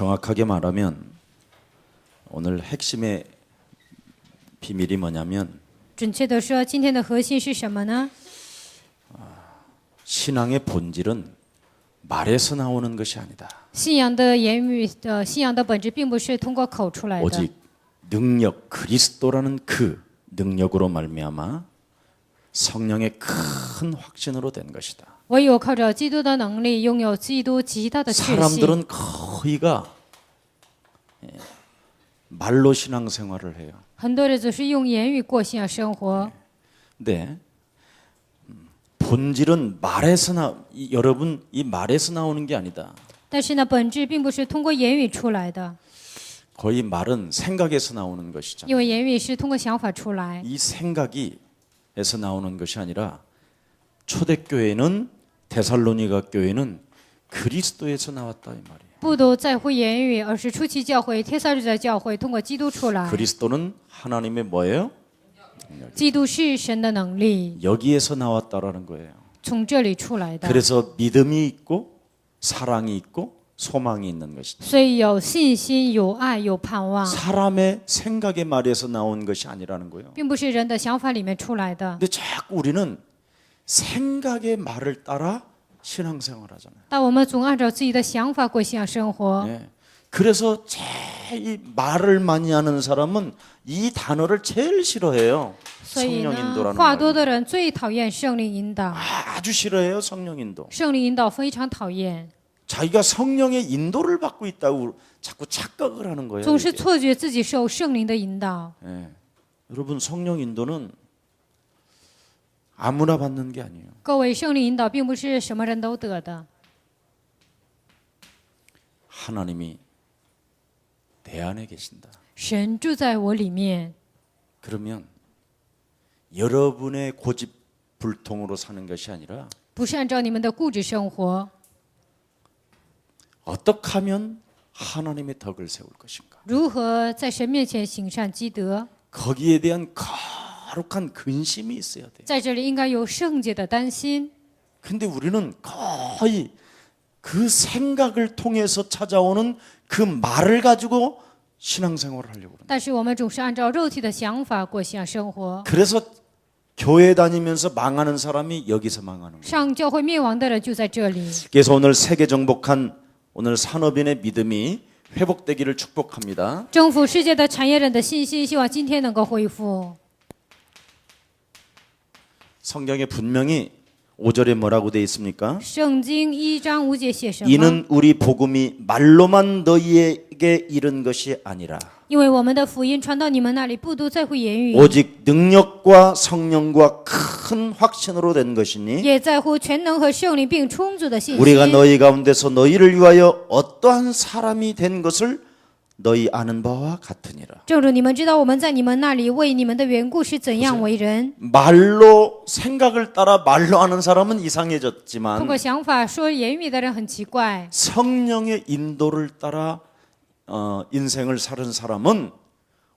정확하게 말하면 오늘 핵심의 비밀이 뭐냐면 准确的说，今天的核心是什么呢？ 신앙의 본질은 말에서 나오는 것이 아니다. 信仰的言语的信仰的本质，并不是通过口出来的， 오직 능력 그리스도라는 그 능력으로 말미암아 성령의 큰 확신으로 된 것이다. 唯有靠着基督的能力，拥有基督极大的确信。 사람들은 거의가 말로 신앙생활을 해요. 很多人只是用言语过信仰生活， 근데 본질은 여러분 이 말에서 나오는 게 아니다. 但是呢，本质并不是通过言语出来的， 거의 말은 생각에서 나오는 것이죠. 因为言语是通过想法出来。 이 생각이에서 나오는 것이 아니라 초대교회는 데살로니가 교회는 그리스도에서 나왔다 이 말이에요. 不都在乎言语，而是初期教会、帖撒罗尼迦教会通过基督出来。 그리스도는 하나님의 뭐예요? 基督是神的能力， 여기에서 나왔다라는 거예요. 从这里出来的。 그래서 믿음이 있고 사랑이 있고 소망이 있는 것이다. 所以有信心、有爱、有盼望， 사람의 생각의 말에서 나온 것이 아니라는 거예요. 并不是人的想法里面出来的。 근데 자꾸 우리는 생각의 말을 따라 신앙생활 하잖아요. 但我们总按照自己的想法过信仰生活， 예. 그래서 제일 말을 많이 하는 사람은 이 단어를 제일 싫어해요. 所以 성령 呢， 인도라는 话多 말. 的人最讨厌圣灵引导， 아주 싫어해요. 성령 인도. 圣灵引导非常讨厌， 자기가 성령의 인도를 받고 있다고 자꾸 착각을 하는 거예요. 总是 이게. 错觉自己受圣灵的引导。 예. 여러분 성령 인도는 아무나 받는 게 아니에요. 各位，圣灵引导并不是什么人都得的， 하나님이 내 안에 계신다. 神住在我里面。 그러면 여러분의 고집불통으로 사는 것이 아니라 不是按照你们的固执生活， 어떻게 하면 하나님의 덕을 세울 것인가. 如何在神面前行善积德， 거기에 대한 거룩한 근심이 있어야 돼요. 在这里应该有圣洁的担心。 근데 우리는 거의 그 생각을 통해서 찾아오는 그 말을 가지고 신앙생활을 하려고 그래요. 但是我们总是按照肉体的想法过信仰生活， 그래서 교회 다니면서 망하는 사람이 여기서 망하는 거예요. 上教会灭亡的人就在这里。 그래서 오늘 세계 정복한 오늘 산업인의 믿음이 회복되기를 축복합니다. 征服世界的产业人的信心，希望今天能够恢复。 성경에 분명히 5절에 뭐라고 되어 있습니까? 圣经1章5节写什么？ 이는 우리 복음이 말로만 너희에게 이른 것이 아니라 因为我们的福音传到你们那里，不都在乎言语， 오직 능력과 성령과 큰 확신으로 된 것이니 也在乎全能和圣灵并充足的信 우리가 心。 너희 가운데서 너희를 위하여 어떠한 사람이 된 것을 너희 아는 바와 같으니라. 正如你们知道，我们在你们那里为你们的缘故是怎样为人。 말로 생각을 따라 말로 하는 사람은 通 이상해졌지만 过想法说言语的人很奇怪， 성령의 인도를 따라 인생을 사는 사람은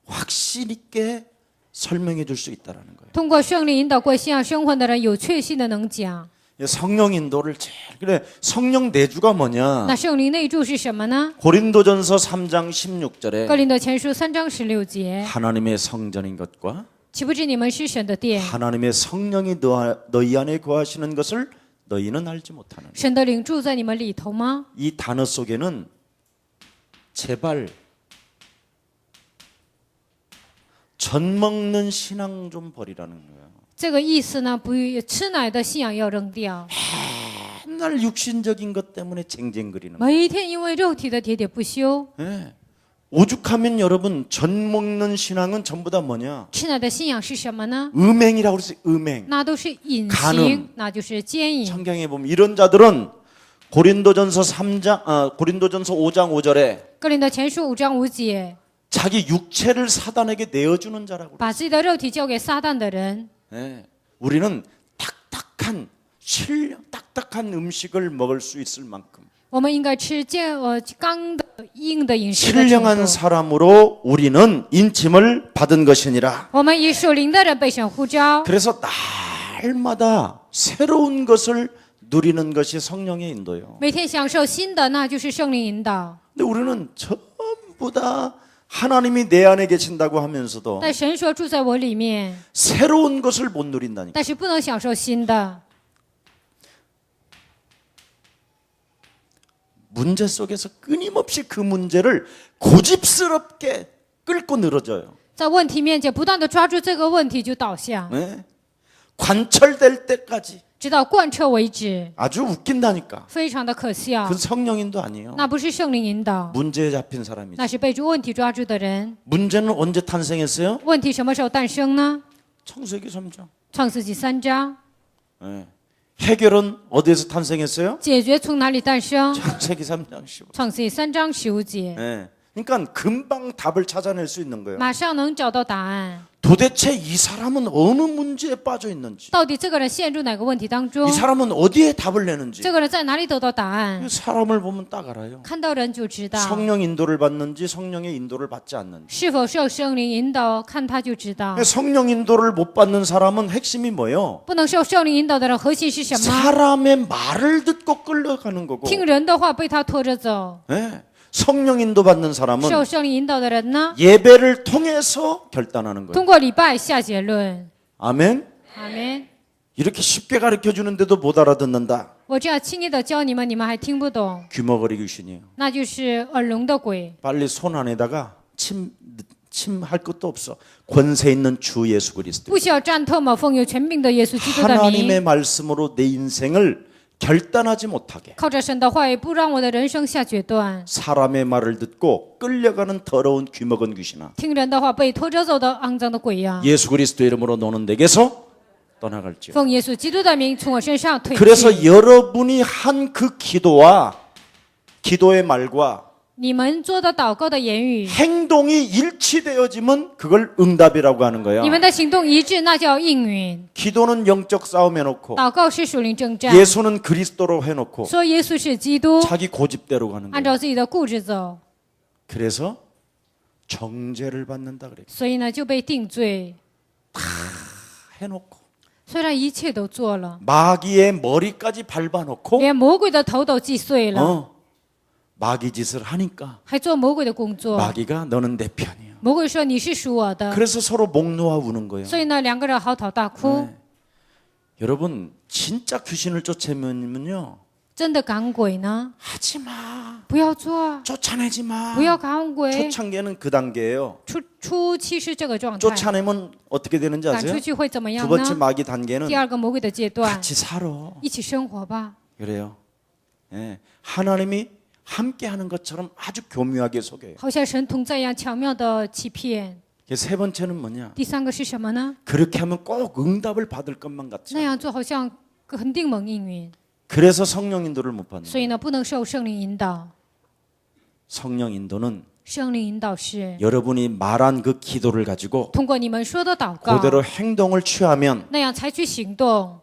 확신 있게 설명해 줄 수 있다라는 거예요. 通过圣灵引导过信仰生活的人有确信的能讲。 성령 인도를 제일 그래 성령 내주가 뭐냐? 那圣灵内住是什么呢？ 고린도전서 3장 16절에 哥林多前书3章16节， 하나님의 성전인 것과 岂不知你们是神的殿， 하나님의 성령이 너희 안에 거하시는 것을 너희는 알지 못하는. 神的灵住在你们里头吗？ 이 단어 속에는 제발 전 먹는 신앙 좀 버리라는 거예요. 这个意思呢，不吃奶的信仰要扔掉， 맨날 육신적인 것 때문에 쟁쟁거리는 거예요. 每一天因为肉体的喋喋不休。 예. 오죽하면 여러분 전 먹는 신앙은 전부 다 뭐냐? 吃奶的信仰是什么呢？ 음행이라고 그랬어요. 음행. 那都是隐 간음 形，那就是奸淫。 성경에 보면 이런 자들은 고린도전서 5장 5절에 哥林多前书5章5节， 자기 육체를 사단에게 내어주는 자라고. 把自己的肉体交给撒旦的人， 네. 우리는 딱딱한 음식을 먹을 수 있을 만큼 我们应该吃刚的硬的饮食的程 신령한 度。 사람으로 우리는 인침을 받은 것이니라. 我们以属灵的人被神呼召， 그래서 날마다 새로운 것을 누리는 것이 성령의 인도요. 每天享受新的，那就是圣灵引导。 근데 우리는 전부 다 하나님이 내 안에 계신다고 하면서도 但神说住在我里面， 새로운 것을 못 누린다니까. 但是不能享受新的。 문제 속에서 끊임없이 그 문제를 고집스럽게 끌고 늘어져요. 在问题面前不断的抓住这个问题就倒下， 네? 관철될 때까지. 直到贯彻为止， 아주 웃긴다니까. 非常的可笑 그건 。 성령인도 아니에요. 那不是圣灵引导， 문제에 잡힌 사람이지. 那是被问题抓住的人。 문제는 언제 탄생했어요? 问题什么时候诞生呢？ 창세기 3장. 创世纪3章。 네. 해결은 어디에서 탄생했어요? 解决从哪里诞生？ 창세기 3장 15. 创世纪3章15节， 네. 그러니까 금방 답을 찾아낼 수 있는 거예요. 马上能找到答案。 도대체 이 사람은 어느 문제에 빠져 있는지, 到底这个人陷入哪个问题当中 이 ？ 사람은 어디에 답을 내는지. 这个人在哪里得到答案？ 사람을 보면 딱 알아요. 看到人就知道 성령 인도를 받는지 성령의 인도를 받지 않는지. 是否受圣灵引导，看他就知道。 성령 인도를 못 받는 사람은 핵심이 뭐예요? 不能受圣灵引导的人，核心是什么？ 사람의 말을 듣고 끌려가는 거고. 听人的话被他拖着走。 네. 성령 인도 받는 사람은 受圣灵引导的人呢？ 예배를 통해서 결단하는 거예요. 通过礼拜下结论。 아멘. 阿门。 이렇게 쉽게 가르쳐 주는데도 못 알아듣는다. 我这样轻易的教你们，你们还听不懂， 귀머거리 귀신이에요. 那就是耳聋的鬼。 빨리 손 안에다가 침할 것도 없어. 권세 있는 주 예수 그리스도. 不需要沾透吗？奉有权柄的耶稣基督的 하나님의 名， 말씀으로 내 인생을 결단하지 못하게. 靠着神的话语，不让我的人生下决断。 사람의 말을 듣고 끌려가는 더러운 귀먹은 귀신아. 听人的话被拖着走的肮脏的鬼呀！ 예수 그리스도 이름으로 너는 내게서 떠나갈지어다. 奉耶稣基督的名，从我身上退去。 그래서 여러분이 한 그 기도와 기도의 말과 你们做的祷告的言语， 행동이 일치되어지면 그걸 응답이라고 하는 거야. 你们的行动一致，那叫应允。 기도는 영적 싸움 해놓고 祷告是属灵征战， 예수는 그리스도로 해놓고 说耶稣是基督， 자기 고집대로 가는 按 거야. 照自己的固执走， 그래서 정죄를 받는다 그래. 所以呢就被定罪。 해놓고 虽然一切都做了， 마귀의 머리까지 밟아놓고 连魔鬼的头都击碎了， 마귀 짓을 하니까 还做魔鬼的工作。 마귀가 너는 내 편이야. 魔鬼说你是属我的， 그래서 서로 목 놓아 우는 거예요. 所以呢两个人嚎啕大哭。 네. 여러분 진짜 귀신을 쫓으면요 真的赶鬼呢？ 하지 마. 不要做， 쫓아내지 마. 不要赶鬼。 초창기에는 그 단계예요. 初期是这个状态， 쫓아내면 어떻게 되는지 赶 아세요? 出去会怎么 두 样 번째 呢？ 마귀 단계는 第二个魔鬼的阶段， 같이 살아. 一起生活吧。 그래요. 예. 하나님이 함께하는 것처럼 아주 교묘하게 속여요. 好像神同在一样巧妙的欺骗。 세 번째는 뭐냐? 第三个是什么呢？ 그렇게 하면 꼭 응답을 받을 것만 那 같죠. 样做好像肯定蒙应允， 그래서 성령 인도를 못 받는 所以 거예요. 呢不能受圣灵引导。 성령 인도는 圣灵引导是 여러분이 말한 그 기도를 가지고 通过你们说的祷告， 그대로 행동을 취하면 那样采取行动。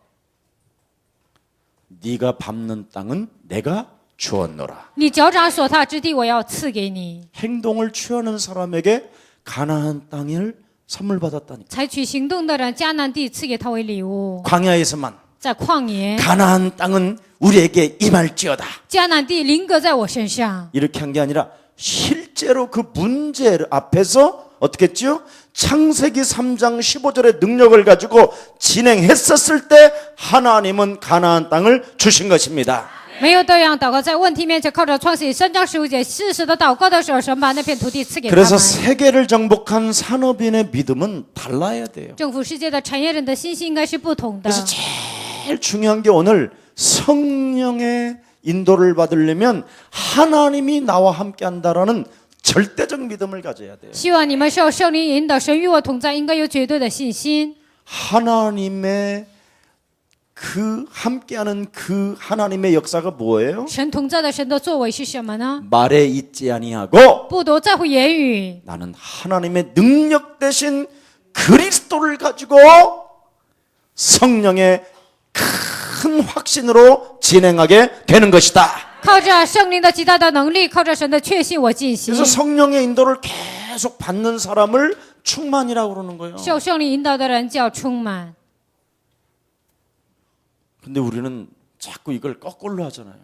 네가 밟는 땅은 내가 주었노라. 你脚掌所踏之地，我要赐给你。 행동을 취하는 사람에게 가나안 땅을 선물 받았다니까. 采取行动的人，迦南地赐给他为礼物。 광야에서만 在旷野， 가나안 땅은 우리에게 임할지어다. 迦南地临格在我身上。 이렇게 한 게 아니라 실제로 그 문제 앞에서 어떻게 했죠? 창세기 3장 15절의 능력을 가지고 진행했었을 때 하나님은 가나안 땅을 주신 것입니다. 没有这样祷告，在问题面前靠着创世记3章15节事实的祷告的时候，神把那片土地赐给他 그래서 们。 세계를 정복한 산업인의 믿음은 달라야 돼요. 政府世界的产业人的信心应该是不同的。 그래서 제일 중요한 게 오늘 성령의 인도를 받으려면 하나님이 나와 함께 한다라는 절대적 믿음을 가져야 돼요. 希望你们受圣灵引导，神与我同在，应该有绝对的信心。 하나님의 그 함께하는 그 하나님의 역사가 뭐예요? 神同在的神的作为是什么呢？ 말에 있지 아니하고 不多在乎言语， 나는 하나님의 능력 대신 그리스도를 가지고 성령의 큰 확신으로 진행하게 되는 것이다. 靠着圣灵的极大的能力，靠着神的确信，我进行。 그래서 성령의 인도를 계속 받는 사람을 충만이라고 그러는 거예요. 受圣灵引导的人叫充满。 근데 우리는 자꾸 이걸 거꾸로 하잖아요.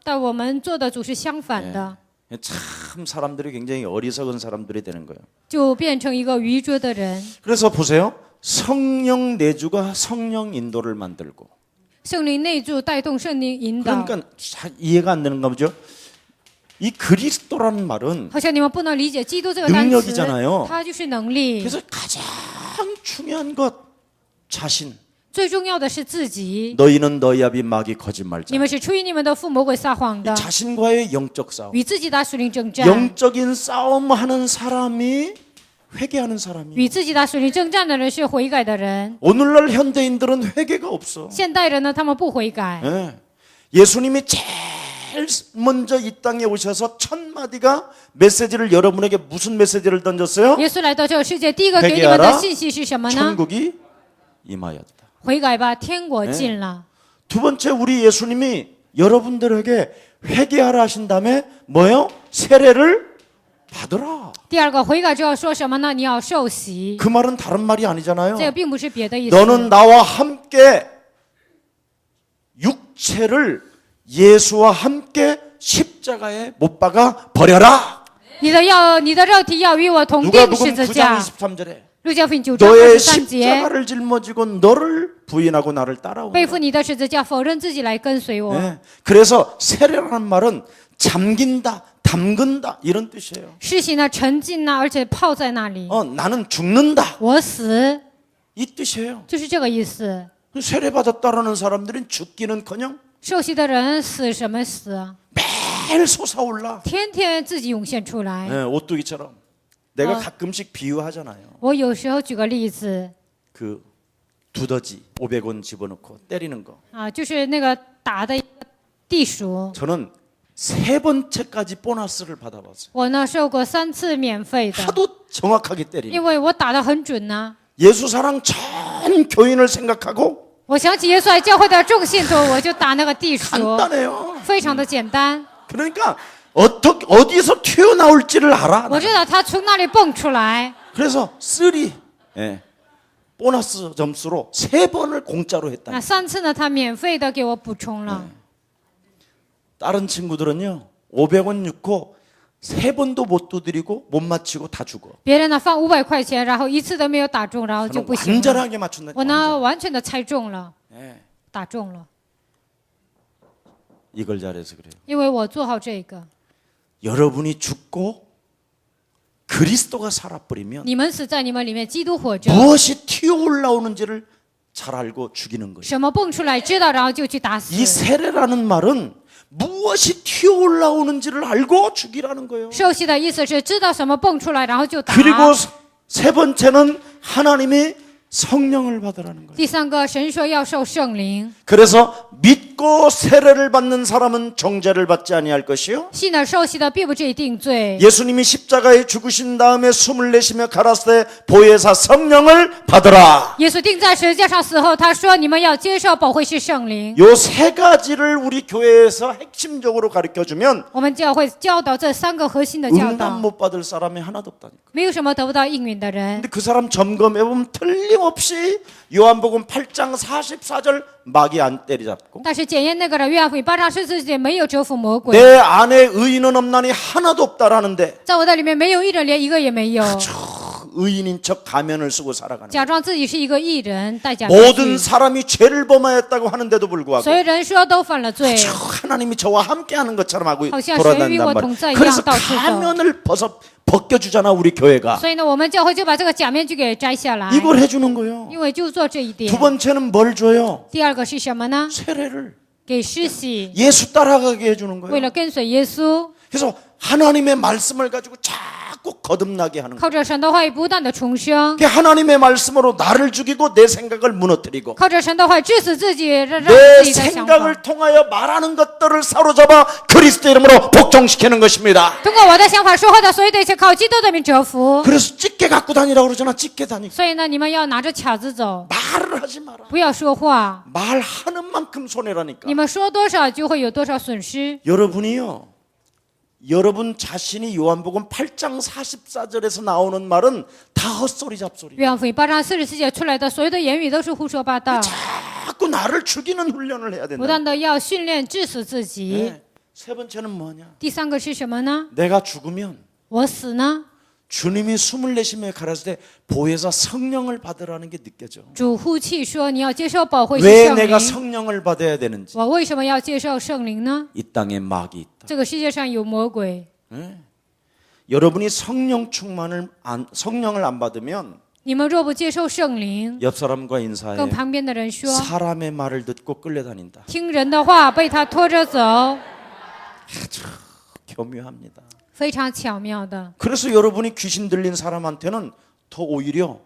但我们做的总是相反的。참 사람들이 굉장히 어리석은 사람들이 되는 거예요. 就变成一个愚拙的人。 그래서 보세요. 성령 내주가 성령 인도를 만들고. 圣灵内住带动圣灵引导。 그러니까 잘 이해가 안 되는가 보죠. 이 그리스도라는 말은 好像你们不能理解基督这个单词 능력이잖아요 ，它就是能力。 그래서 가장 중요한 것 자신. 最重要的是自己。 너희는 너희 아비 마귀 거짓말자. 你们是出于你们的父魔鬼撒谎的， 자신과의 영적 싸움. 与自己打属灵征战。 영적인 싸움하는 사람이 회개하는 사람이. 与自己打属灵征战的人是悔改的人。 오늘날 현대인들은 회개가 없어. 现代人呢，他们不悔改。 예. 예수님이 제일 먼저 이 땅에 오셔서 첫 마디가 메시지를 여러분에게 무슨 메시지를 던졌어요? 耶稣来到这个世界，第一个给你们的信息是什么呢？ 천국이 임하였다. 悔改吧，天国近了。 두 번째 우리 예수님이 여러분들에게 회개하라 하신 다음에 뭐예요? 세례를 받으라. 第二个悔改之后说什么呢？你要受洗。 그 말은 다른 말이 아니잖아요. 这个并不是别的意思。 너는 나와 함께 육체를 예수와 함께 십자가에 못 박아 버려라. 你的肉体要与我同 누가 钉十 누군 字 9장 架。 23절에 路加福音9章 너의 23节， 십자가를 짊어지고 너를 부인하고 나를 따라오라. 背负你的十字架，否认自己来跟随我。 네. 그래서 세례라는 말은 잠긴다, 담근다 이런 뜻이에요. 施洗呢，沉浸呢，而且泡在那里。 나는 죽는다 我死 이 뜻이에요. 就是这个意思。 세례 받았다라는 사람들은 죽기는커녕 受洗的人死什么死啊？ 매일 솟아올라. 天天自己涌现出来。 네, 오뚜기처럼. 내가 가끔씩 비유하잖아요. 我有时候举个例子 그 두더지 500원 집어넣고 때리는 거. 啊，就是那个打的地鼠。 저는 3번째까지 보너스를 받아봤어요. 我呢受过3次免费的， 하도 정확하게 때리는. 因为我打得很准呢。 예수 사랑 전 교인을 생각하고 我想起耶稣来教会的众信徒，我就打那个地鼠， 간단해요. 非常的简单。 그러니까 어디서 튀어나올지를 알아. 我知道他从那里蹦出来， 그래서 3 예, 보너스 점수로 3번을 공짜로 했다. 那3次呢，他免费的给我补充了。 다른 친구들은요 500원 넣고 3번도 못 두드리고 못 맞히고 다 죽어. 别人呢放500块钱，然后一次都没有打中，然后就 저는 不行了。 완전하게 맞춘다. 我呢完全的猜中了， 예, 打中了， 이걸 잘해서 그래요. 因为我做好这个。 여러분이 죽고 그리스도가 살아버리면 你们死在你们里面，基督活着， 무엇이 튀어 올라오는지를 잘 알고 죽이는 거예요. 什么蹦出来知道，然后就去打死。 이 세례라는 말은 무엇이 튀어 올라오는지를 알고 죽이라는 거예요. 受洗的意思是知道什么蹦出来，然后就打。 그리고 세 번째는 하나님이 성령을 받으라는 거예요. 第三个，神说要受圣灵。 그래서 믿고 세례를 받는 사람은 정죄를 받지 아니할 것이요. 信的受洗的并不至于定罪。 예수님이 십자가에 죽으신 다음에 숨을 내쉬며 가라사대 보혜사 성령을 받으라. 耶稣钉在十字架上死后，他说：“你们要接受保惠师圣灵。 요 세 가지를 우리 교회에서 핵심적으로 가르쳐 주면 我们教会教导这3个核心的教 응답 导， 못 받을 사람이 하나도 없다니까. 没有什么得不到应允的人。 근데 그 사람 점검해 보면 틀림없이 요한복음 8장 44절 마귀 안 때리잡고 但是检验那个人，约翰福音8章14节没有折服魔鬼， 내 안에 의인은 없나니 하나도 없다라는데 在我的里面没有一人，连一个也没有。 의인인 척 가면을 쓰고 살아가는 假装自己是一个艺人，戴假 거예요. 面 모든 具。 사람이 죄를 범하였다고 하는데도 불구하고 所有人说都犯了罪， 하나님이 저와 함께하는 것처럼 하고 好像 돌아다닌단 神与我 말이에요. 同在一样， 그래서 到处走。 가면을 벗겨주잖아 우리 교회가. 所以呢，我们教会就把这个假面具给摘下来， 이걸 해주는 거예요. 因为就做这一点 두 。 번째는 뭘 줘요? 第二个是什么呢？ 세례를 给施洗， 예수 따라가게 해주는 为 거예요. 了跟随耶稣， 그래서 하나님의 말씀을 가지고 자꾸 거듭나게 하는 거예요. 靠着神的话语不断的重生， 그 하나님의 말씀으로 나를 죽이고 내 생각을 무너뜨리고 靠着神的话致死自己，让 내 自己的想法。 생각을 통하여 말하는 것들을 사로잡아 그리스도 이름으로 복종시키는 것입니다. 通过我的想法说话的所有的一切，靠基督的名折服。 그래서 찢게 갖고 다니라고 그러잖아. 찢게 다니고 所以呢，你们要拿着卡子走， 말을 하지 마라. 不要说话。 말하는 만큼 손해라니까. 你们说多少就会有多少损失。 여러분이요. 여러분 자신이 요한복음 8장 44절에서 나오는 말은 다 헛소리 잡소리. 约翰福音8章44节出来的所有的言语都是胡说八道， 자꾸 나를 죽이는 훈련을 해야 不 된다. 断的要训练致死自己。 네. 세 번째는 뭐냐? 第三个是什么呢？ 내가 죽으면 我死呢， 주님이 숨을 내쉬며 가라사대 보혜사 성령을 받으라는 게 느껴져. 主呼气说你要接受保惠师 왜 圣 내가 灵。 성령을 받아야 되는지. 我为什么要接受圣灵呢？ 이 땅에 마귀 있다. 这个世界上有魔鬼， 여러분이 성령을 안 받으면 你们若不接受圣灵， 옆 사람과 인사해. 跟旁边的人说， 사람의 말을 듣고 끌려다닌다. 听人的话被他拖着走， 교묘합니다. 非常巧妙的。 그래서 여러분이 귀신 들린 사람한테는 더 오히려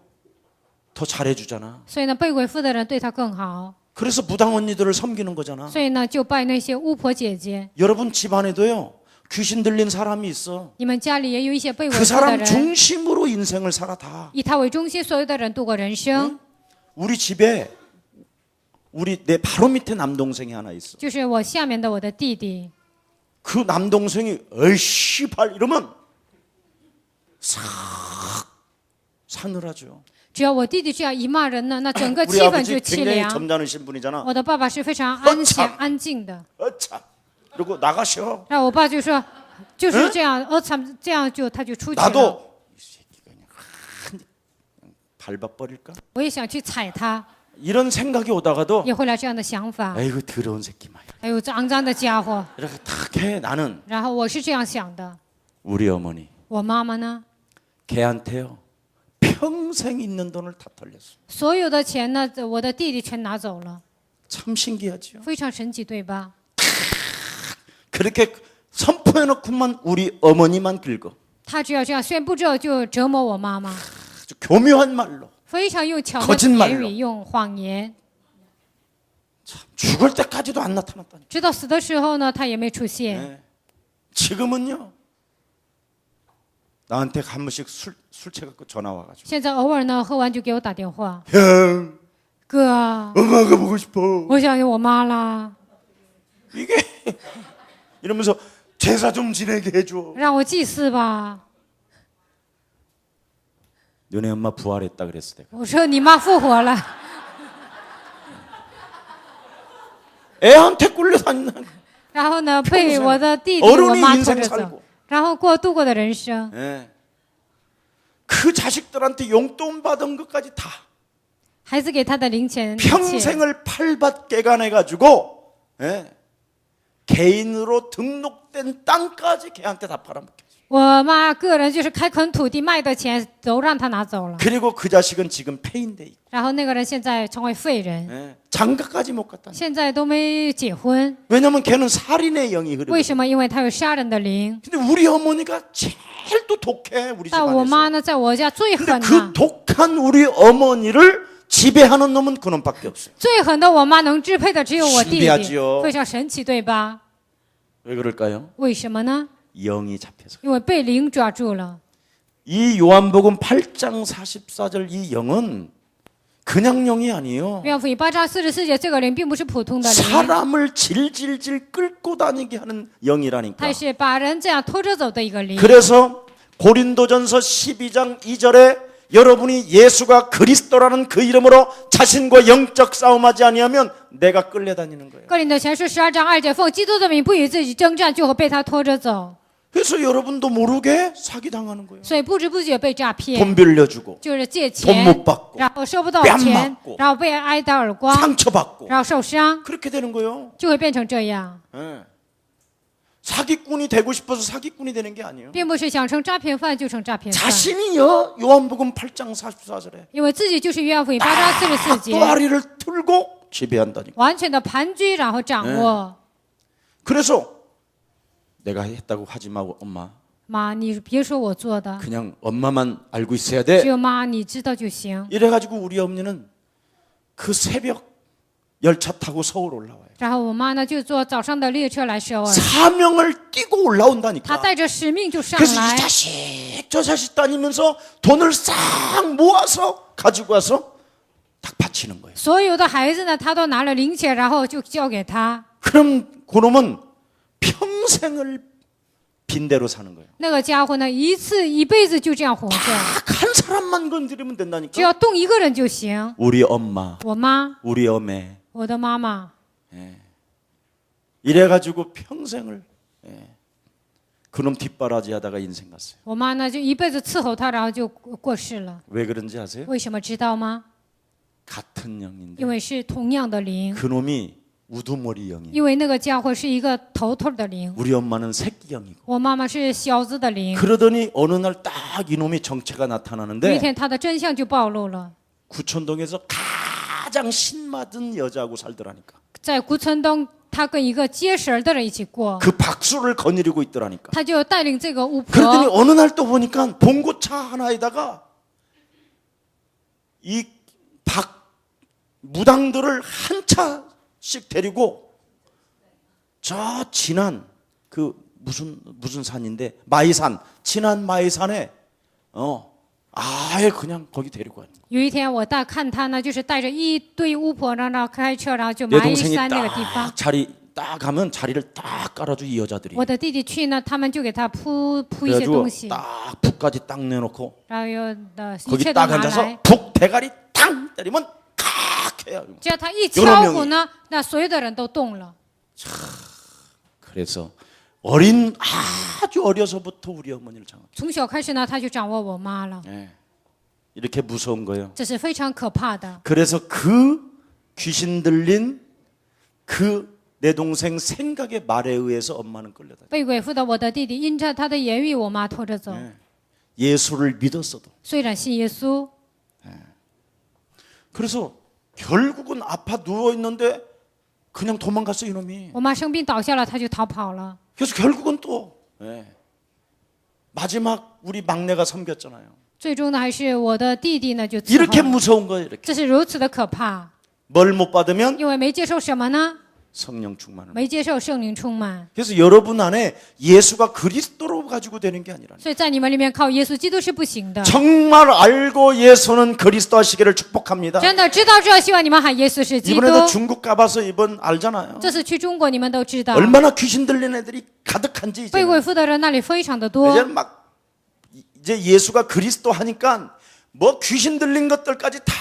더 잘해주잖아. 所以呢，被鬼附的人对他更好， 그래서 무당 언니들을 섬기는 거잖아. 所以呢，就拜那些巫婆姐姐。 여러분 집안에도요 귀신 들린 사람이 있어. 你们家里也有一些被鬼 그 附的 사람 人， 중심으로 인생을 살아 다. 以他为中心，所有的人度过人生。 우리 집에 내 바로 밑에 남동생이 하나 있어. 就是我下面的我的弟弟， 그 남동생이 얼씨발 이러면 싹 사늘하죠. 只要我弟弟这样一骂人呢，那整个气 우리 氛就 아버지 凄 굉장히 凉。 점잖으신 분이잖아. 我的爸爸是非常安静的， 어참 그리고 나가셔. 然后我爸就说，就是这样，这样他就出去了。 나도 이 새끼가 그냥 밟아버릴까? 我也想去踩他， 이런 생각이 오다가도 也会来这样的想法。 아이고 더러운 새끼 막 哎呦，这肮脏的家伙！ 이렇게 탁 해. 나는 然后我是这样想的。 우리 어머니 我妈妈呢， 걔한테요 평생 있는 돈을 다 털렸어. 所有的钱呢，我的弟弟全拿走了， 참 신기하죠. 非常神奇，对吧？ 그렇게 선포해놓고만 우리 어머니만 긁어. 他只要这样宣布之后，就折磨我妈妈， 아주 교묘한 말로 非常用巧妙的 거짓말로 言语，用谎言。 죽을 때까지도 안 나타났다니. 直到死的时候呢，他也没出现。 네. 지금은요 나한테 한 번씩 술 채갖고 전화 와가지고 现在偶尔呢，喝完就给我打电话， 형 哥啊， 엄마가 보고 싶어. 我想念我妈啦， 이게 이러면서 제사 좀 지내게 해줘. 让我祭祀吧。 너네 엄마 부활했다 그랬어 내가. 我说你妈复活了， 애한테 꿀려다니는 然后呢，被我的弟弟、 어른이 我妈拖 인생 着走， 살고. 然后度过的人生。 예. 그 자식들한테 용돈 받은 것까지 다 孩子给他的零钱一切， 평생을 팔밭 깨간해가지고 예. 개인으로 등록된 땅까지 걔한테 다 팔아먹혔어요. 我妈个人就是开垦土地卖的钱都让他拿走了。 그리고 그 자식은 지금 폐인돼 있고 然后那个人现在成为废人， 예. 장가까지 못 갔다. 现在都没结婚。 왜냐면 걔는 살인의 영이 흐르고. 为什么？因为他有杀人的灵。 근데 우리 어머니가 제일 또 독해 우리 但我妈 집안에서. 呢，在我家最 근데 狠 그 的， 독한 우리 어머니를 지배하는 놈은 그놈밖에 없어요. 最狠的我妈能支配的只有我弟弟 신기하지요 ，非常神奇，对吧？ 왜 그럴까요? 为什么呢？ 영이 잡혀서. 因为被灵抓住了。 이 요한복음 8장 44절 이 영은 그냥 영이 아니에요. 约翰福音8章44节，这个灵并不是普通的灵， 사람을 질질질 끌고 다니게 하는 영이라니까. 他是把人这样拖着走的一个灵。 그래서 고린도전서 12장 2절에 여러분이 예수가 그리스도라는 그 이름으로 자신과 영적 싸움하지 아니하면 내가 끌려다니는 거예요. 哥林多前书12章2节，奉基督的名不与自己征战，就会被他拖着走， 그래서 여러분도 모르게 사기당하는 거예요. 所以不知不觉被诈骗， 돈 빌려주고 就是借 돈 钱， 못 받고 然后收不到 뺨 钱 맞고 ，然后被挨打耳光， 상처받고 然后受伤， 그렇게 되는 거예요. 就会变成这样， 예. 사기꾼이 되고 싶어서 사기꾼이 되는 게 아니에요. 并不是想成诈骗犯就成诈骗犯， 자신이요 요한복음 8장 44절에 因为自己就是约翰福音8章44节， 또아리를 틀고 지배한다니까. 完全的盘踞，然后掌握。 그래서 내가 했다고 하지 마 엄마. 妈，你别说我做的， 그냥 엄마만 알고 있어야 只 돼. 有妈你知道就行。 이래가지고 우리 어머니는 그 새벽 열차 타고 서울 올라와요. 然后我妈呢就坐早上的列车来首尔， 사명을 띠고 她 올라온다니까. 带着使命就上 그래서 이 来， 자식 저 자식 다니면서 돈을 싹 모아서 가지고 와서 딱 바치는 거예요. 所有的孩子呢，她都拿了零钱，然后就交给他。 그럼 그놈은 평생을 빈대로 사는 거예요. 那个家伙呢，一辈子就这样活着， 딱 한 사람만 건드리면 只 된다니까. 要动一个人就行。 우리 엄마, 我妈， 우리 어메. 我的妈妈， 이래가지고 평생을 그놈 뒷바라지 하다가 인생 갔어요. 我妈呢就一辈子伺候他，然后就过世了。 왜 그런지 아세요? 为什么知道吗？ 같은 영인데 因为是同样的灵， 그놈이 우두머리 영이에요. 因为那个家伙是一个头头的灵， 우리 엄마는 새끼 영이고. 我妈妈是小子的灵。 그러더니 어느 날 딱 이놈이 정체가 有一 나타나는데 天他的真相就暴露了， 구천동에서 가장 신맞은 여자하고 살더라니까. 在古村东，他跟一个接神的人一起过， 그 박수를 거느리고 있더라니까. 他就带领这个巫 그러더니 婆， 어느 날 또 보니까 봉고차 하나에다가 이 무당들을 한 차씩 데리고 저 진안 그 무슨 산인데 마이산 진안 마이산에 아예 그냥 거기 데리고 가는 거예요. 有一天我看他呢，就是带着一堆巫婆，然后开车，然后就 내 蚂蚁 동생이 山那个地方 딱 。 자리 딱 가면 자리를 딱 깔아줘 이 여자들이. 我的弟弟去呢，他们就给他铺一些 그래가지고 东西， 딱 북까지 딱 내놓고 然后有的一 거기 切都 딱 拿来 앉아서 。 북 대가리 탕 때리면 칵 해요. 只要他一敲鼓呢，那所有的人都动了。 그래서 아주 어려서부터 우리 어머니를 장악. 从小开始呢，他就掌握我妈了， 이렇게 무서운 거예요. 这是非常可怕的。 그래서 그 귀신 들린 그 내 동생 생각의 말에 의해서 엄마는 끌려다녀. 被鬼附的我的弟弟，因着他的言语，我妈拖着走。 예수를 믿었어도. 虽然信耶稣， 그래서 결국은 아파 누워 있는데 그냥 도망갔어 이놈이. 我妈生病倒下了，他就逃跑了。 그래서 결국은 또 마지막 우리 막내가 섬겼잖아요. 最终呢，还是我的弟弟呢就伺 이렇게 候了。 무서운 거예요. 이렇게. 这是如此的可怕， 뭘 못 받으면 因为没接受什么呢？ 성령 충만을. 没接受圣灵充满。 그래서 여러분 안에 예수가 그리스도로 가지고 되는 게 아니라 所以在你们里面靠耶稣基督是不行的。 정말 알고 예수는 그리스도 하시기를 축복합니다. 真的知道这，希望你们喊耶稣是基督。 이번에도 중국 가봐서 이번 알잖아요. 这次去中国，你们都知道， 얼마나 귀신 들린 애들이 가득한지 被 이제 鬼附的人那里非常的多。 이제는 막 이제 예수가 그리스도 하니까 뭐 귀신 들린 것들까지 다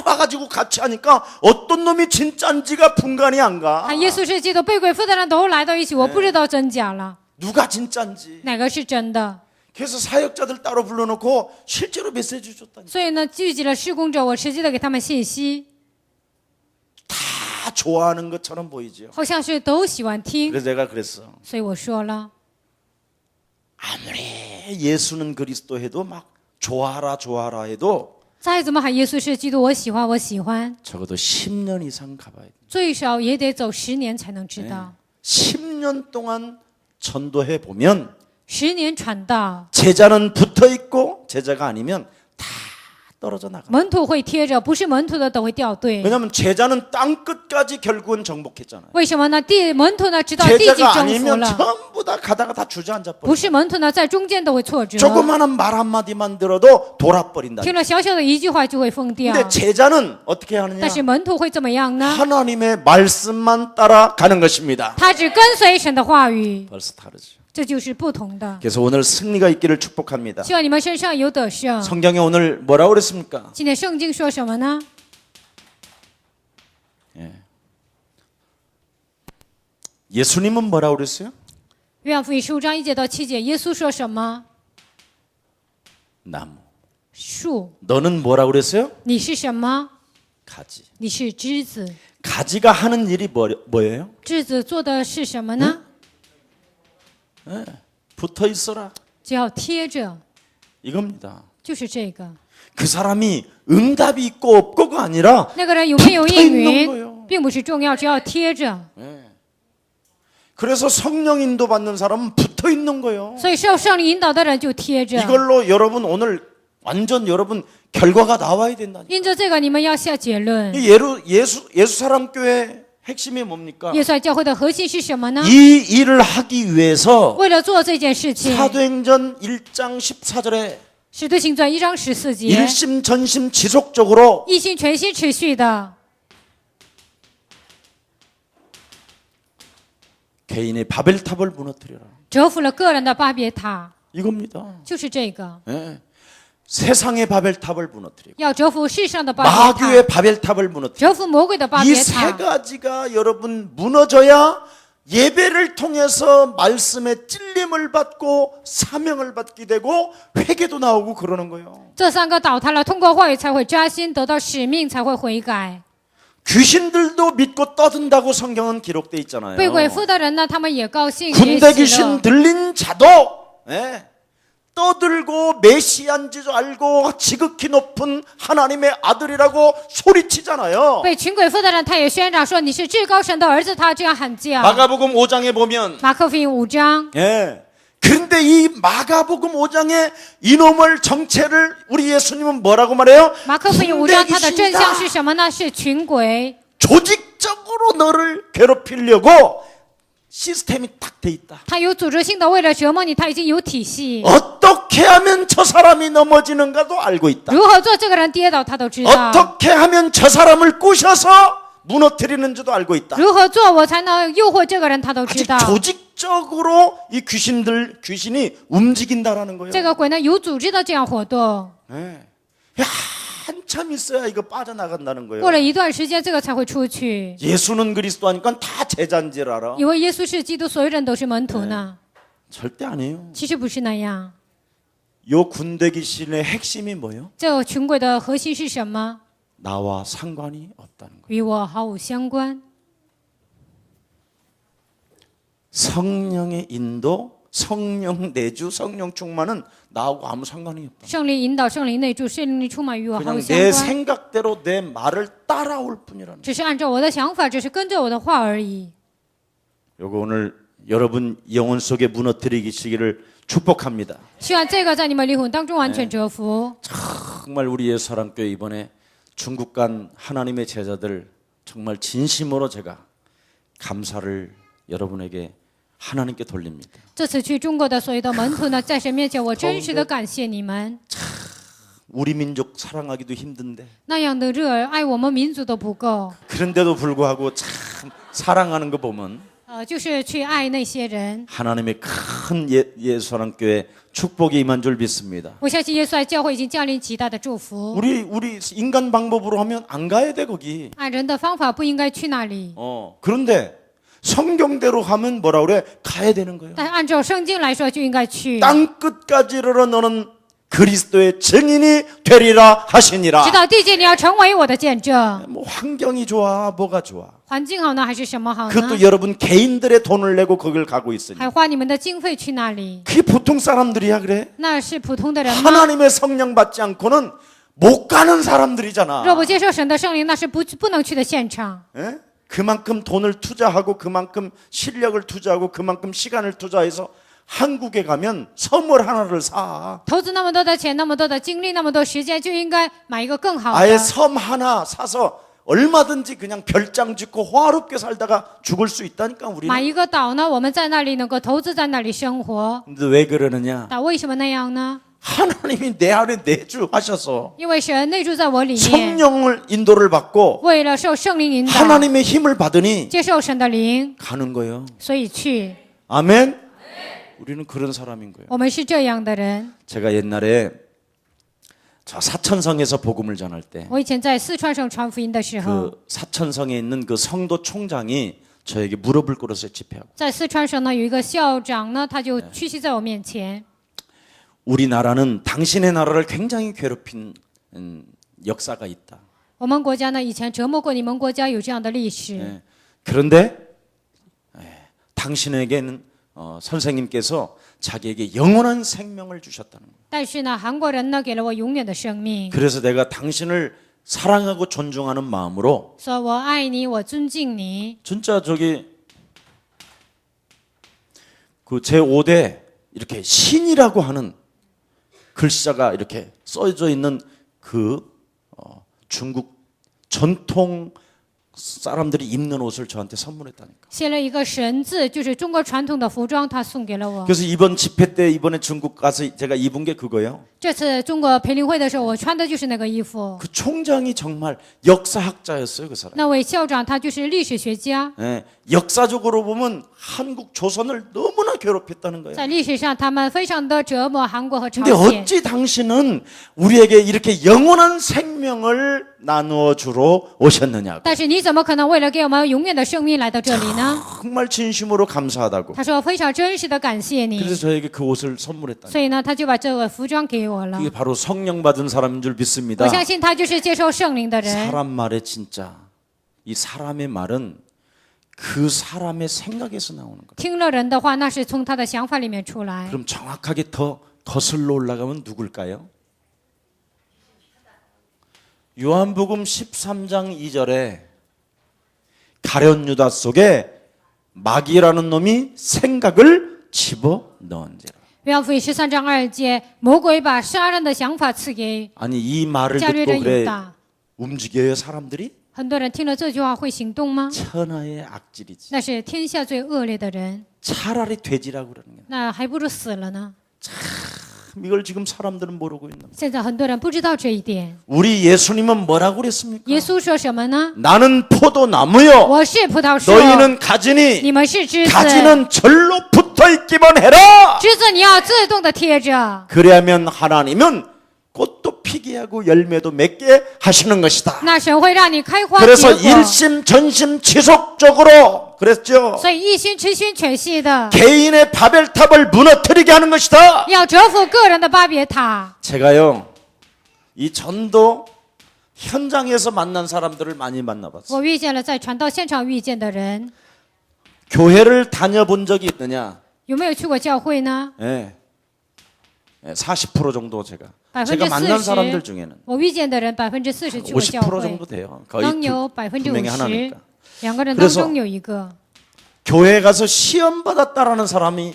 와가지고 같이 하니까 어떤 놈이 진짜인지가 분간이 안 가. 喊耶稣是基督，被鬼附的人都来到一起，我不知道真假了， 누가 진짜인지. 哪个是真的。 그래서 사역자들 따로 불러놓고 실제로 메시지 줬다니. 所以呢，聚集了施工者，我实际的给他们信息， 다 좋아하는 것처럼 보이죠. 好像是都喜欢听。 그래서 제가 그랬어. 所以我说了， 아무리 예수는 그리스도 해도 막 좋아하라 해도 再怎么喊耶稣是基督，我喜欢，我喜欢， 적어도 10년 이상 가봐야 돼. 最少也得走10年才能知道。 10년 동안 전도해 보면 10年传道， 제자는 붙어 있고 제자가 아니면 다 떨어져 나가. 门徒会贴着，不是门徒的都会掉队。 왜냐하면 제자는 땅 끝까지 결국은 정복했잖아요. 为什么呢？门徒呢，直到地极 제자가 征服 아니면 了， 전부 다 가다가 다 주저앉아 不 버려. 是门徒呢，在中间都会挫折。 조그마한 말 한마디만 들어도 돌아버린다. 听了小小的一句话就会疯掉。 근데 제자는 어떻게 하느냐? 但是门徒会怎么样呢？ 하나님의 말씀만 따라가는 것입니다. 他只跟随神的话语， 벌써 다르죠. 这就是不同的。 그래서 오늘 승리가 있기를 축복합니다. 希望你们身上有得胜。 성경에 오늘 뭐라고 그랬습니까? 今天圣经说什么呢？ 예수님은 뭐라고 그랬어요? 约翰福音15章1节到7节，耶稣说什么？ 나무. 树， 너는 뭐라고 그랬어요? 你是什么？ 가지. 你是枝子。 가지가 하는 일이 뭐예요? 枝子做的是什么呢？ 붙어 있어라. 只要贴着， 이겁니다. 就是这个。 그 사람이 응답이 있고 없고가 아니라 那个人有没有应 붙어있는 거예요 允，并不是重要，只要贴着。 그래서 성령 인도 받는 사람은 붙어 있는 거예요. 所以受圣灵引导的人就贴着。 이걸로 여러분 오늘 완전 여러분 결과가 나와야 된다. 因着这个，你们要下结论。 예수 사람 교회 핵심이 뭡니까? 耶稣爱教会的核心是什么呢？ 이 일을 하기 위해서 为了做这件事情， 사도행전 1장 14절에 使徒行传1章14节， 일심 전심 지속적으로 一心全心持续的， 개인의 바벨탑을 무너뜨려라. 折服了个人的巴别塔， 이겁니다. 就是这个， 예. 세상의 바벨탑을 무너뜨리고 要折服世上的巴别塔， 마귀의 바벨탑을 무너뜨리고 折服魔鬼的巴 이 别 세 塔。 가지가 여러분 무너져야 예배를 통해서 말씀의 찔림을 받고 사명을 받게 되고 회개도 나오고 그러는 거예요. 这3个倒塌了，通过话语才会扎心，得到使命才会悔改。 귀신들도 믿고 떠든다고 성경은 기록돼 있잖아요. 被鬼附的人呢，他们也高兴，也 군대 喜 귀신 乐。 들린 자도 떠들고 메시아인 줄 알고 지극히 높은 하나님의 아들이라고 소리치잖아요. 被群鬼附的人，他也宣嚷说你是至高神的儿子，他这样喊叫。 마가복음 5장에 보면 马可福音5章， 그런데 이 마가복음 5장의 이놈을 정체를 우리 예수님은 뭐라고 말해요? 马可福音5章它的真相 군대 是什么呢？是群鬼， 조직적으로 너를 괴롭히려고 시스템이 딱 돼 있다. 他有组织性的为了折磨你，他已经有体系。 어떻게 하면 저 사람이 넘어지는가도 알고 있다. 如何做这个人跌倒，他都知道。 어떻게 하면 저 사람을 꼬셔서 무너뜨리는지도 알고 있다. 如何做我才能诱惑这个人，他都知 아주 道。 조직적으로 이 귀신이 움직인다라는 거예요. 这个鬼呢，有组织的这样活动。 야, 한참 있어야 이거 빠져나간다는 거예요. 过了一段时间，这个才会出去。 예수는 그리스도 하니까 다 제자인 줄 알아. 以为耶稣是基督，所有人都是门徒呢？ 절대 아니에요. 其实不是那样。 요 군대 귀신의 핵심이 뭐예요? 这个群鬼的核心是什么？ 나와 상관이 없다는 거예요. 与我毫无相关。 성령의 인도, 성령 내주, 성령 충만은 나하고 아무 상관이 없다. 圣灵引导，圣灵内住，圣灵充满，与我毫 그냥 无相 내 关。 생각대로 내 말을 따라올 뿐이라는 只是按照我的想法，只是跟着我的话而已。 요거 오늘 여러분 영혼 속에 무너뜨리시기를 축복합니다. 希望这个在你们灵魂当中完全折服。 정말 우리 예수사랑교회 이번에 중국 간 하나님의 제자들 정말 진심으로 제가 감사를 여러분에게 하나님께 돌립니다. 这次去中国的所有的门徒呢，在神面前，我真实的感谢你们。 우리 민족 사랑하기도 힘든데 那样的热爱我们民族都不够， 그런데도 불구하고 참 사랑하는 거 보면 就是去爱那些人。 하나님의 큰 예수사랑교회 축복이 임한 줄 믿습니다. 我相信耶稣爱教会已经降临极大的祝福。 우리 인간 방법으로 하면 안 가야 돼 거기. 按人的方法不应该去那里， 그런데 성경대로 하면 뭐라 그래? 가야 되는 거예요. 但按照圣经来说就应该去， 땅 끝까지 이르러 너는 그리스도의 증인이 되리라 하시니라. 直到地界你要成为我的见证。 뭐 환경이 좋아, 뭐가 좋아. 环境好呢，还是什么好呢？ 그것도 여러분 개인들의 돈을 내고 거길 가고 있으니. 还花你们的经费去那里？ 그게 보통 사람들이야 그래? 那是普通的人吗？ 하나님의 성령 받지 않고는 못 가는 사람들이잖아. 若不接受神的圣灵，那是不能去的现场。 예? 그만큼 돈을 투자하고 그만큼 실력을 투자하고 그만큼 시간을 투자해서 한국에 가면 선물 하나를 사. 投资那么多的钱，那么多的精力，那么多时间，就应该买一个更好 아예 的。 섬 하나 사서 얼마든지 그냥 별장 짓고 화롭게 살다가 죽을 수 있다니까 买 우리는. 一个岛呢，我们在那里能够投资，在那里生活。 근데 왜 그러느냐? 那为什么那样呢？ 하나님이 내 안에 내주하셔서 因为神内住在我里面， 성령을 인도를 받고 为了受圣灵引导， 하나님의 힘을 받으니 接受神的灵， 가는 거예요. 所以去。 아멘. 우리는 그런 사람인 거예요. 我们是这样的人。 제가 옛날에 저 사천성에서 복음을 전할 때 我以前在四川省传福音的时候， 그 사천성에 있는 그 성도 총장이 저에게 무릎을 꿇었어요. 집회하고. 在四川省呢有一个校长呢，他就屈膝在我面前。 우리나라는 당신의 나라를 굉장히 괴롭힌 역사가 있다. 我们国家呢以前折磨过你们国家，有这样的历史。 예. 그런데 당신에게는 선생님께서 자기에게 영원한 생명을 주셨다는 거예요. 但是呢，韩国人呢给了我永远的生命， 그래서 내가 당신을 사랑하고 존중하는 마음으로 所以我爱你，我尊敬你。 진짜 저기 그 제5대 이렇게 신이라고 하는 글자가 이렇게 써져 있는 그 중국 전통 사람들이 입는 옷을 저한테 선물했다니까. 写了一个神字，就是中国传统的服装，他送给了我。 그래서 이번 집회 때 이번에 중국 가서 제가 입은 게 그거예요. 这次中国培灵会的时候，我穿的就是那个衣服。 그 총장이 정말 역사학자였어요, 그 사람. 那位校长他就是历史学家， 예, 역사적으로 보면 한국 조선을 너무나 괴롭혔다는 거예요. 在历史上他们非常的折磨韩国和朝 근데 鲜。 어찌 당신은 우리에게 이렇게 영원한 생명을 나누어 주러 오셨느냐고. 但是你怎么可能为了给我们永远的生命来到这里呢？ 정말 진심으로 감사하다고. 他说非常真实的感谢 그래서 你， 저에게 그 옷을 선물했다. 所以呢，他就把这个服装给我了 그게 。 바로 성령 받은 사람인 줄 믿습니다. 我相信他就是接受圣灵的人。 사람 말에 진짜 이 사람의 말은 그 사람의 생각에서 나오는 거예요. 听了人的话，那是从他的想法里面出来。 그럼 정확하게 더 거슬러 올라가면 누굴까요? 요한복음 13장 2절에 가룟 유다 속에 마귀라는 놈이 생각을 집어 넣은지라. 约翰福音13章2节，魔鬼把杀人的想法赐给 아니 이 말을 加略 듣고 人犹 그래 大。 움직여요 사람들이? 很多人听了这句话会行动吗？ 천하의 악질이지. 那是天下最恶劣的人， 차라리 돼지라고 그러는 거야. 那还不如死了呢。 이걸 지금 사람들은 모르고 있는 거야. 现在很多人不知道这一点。 우리 예수님은 뭐라고 그랬습니까? 耶稣说什么呢？ 나는 포도나무요 我是葡萄树， 너희는 가지니 你们是枝子， 가지는 절로 붙어 있기만 해라. 枝子你要自动的贴着， 그래야면 하나님은 꽃도 피게 하고 열매도 맺게 하시는 것이다. 那神会让你开花结 그래서 果。 일심 전심 지속적으로 그랬죠. 所以一心持心全系的， 개인의 바벨탑을 무너뜨리게 하는 것이다. 要折服个人的巴别塔。 제가요 이 전도 현장에서 만난 사람들을 많이 만나봤어요. 我遇见了在传道现场遇见的人， 교회를 다녀본 적이 있느냐? 有没有去过教会呢？ 예. 40% 정도 제가 40%. 만난 사람들 중에는 我遇见的人40%去过教 50% 会 정도 ， 돼요. 거의 能有 두 명이 50%， 하나니까. 两个人当中有一个。 교회 가서 시험 받았다라는 사람이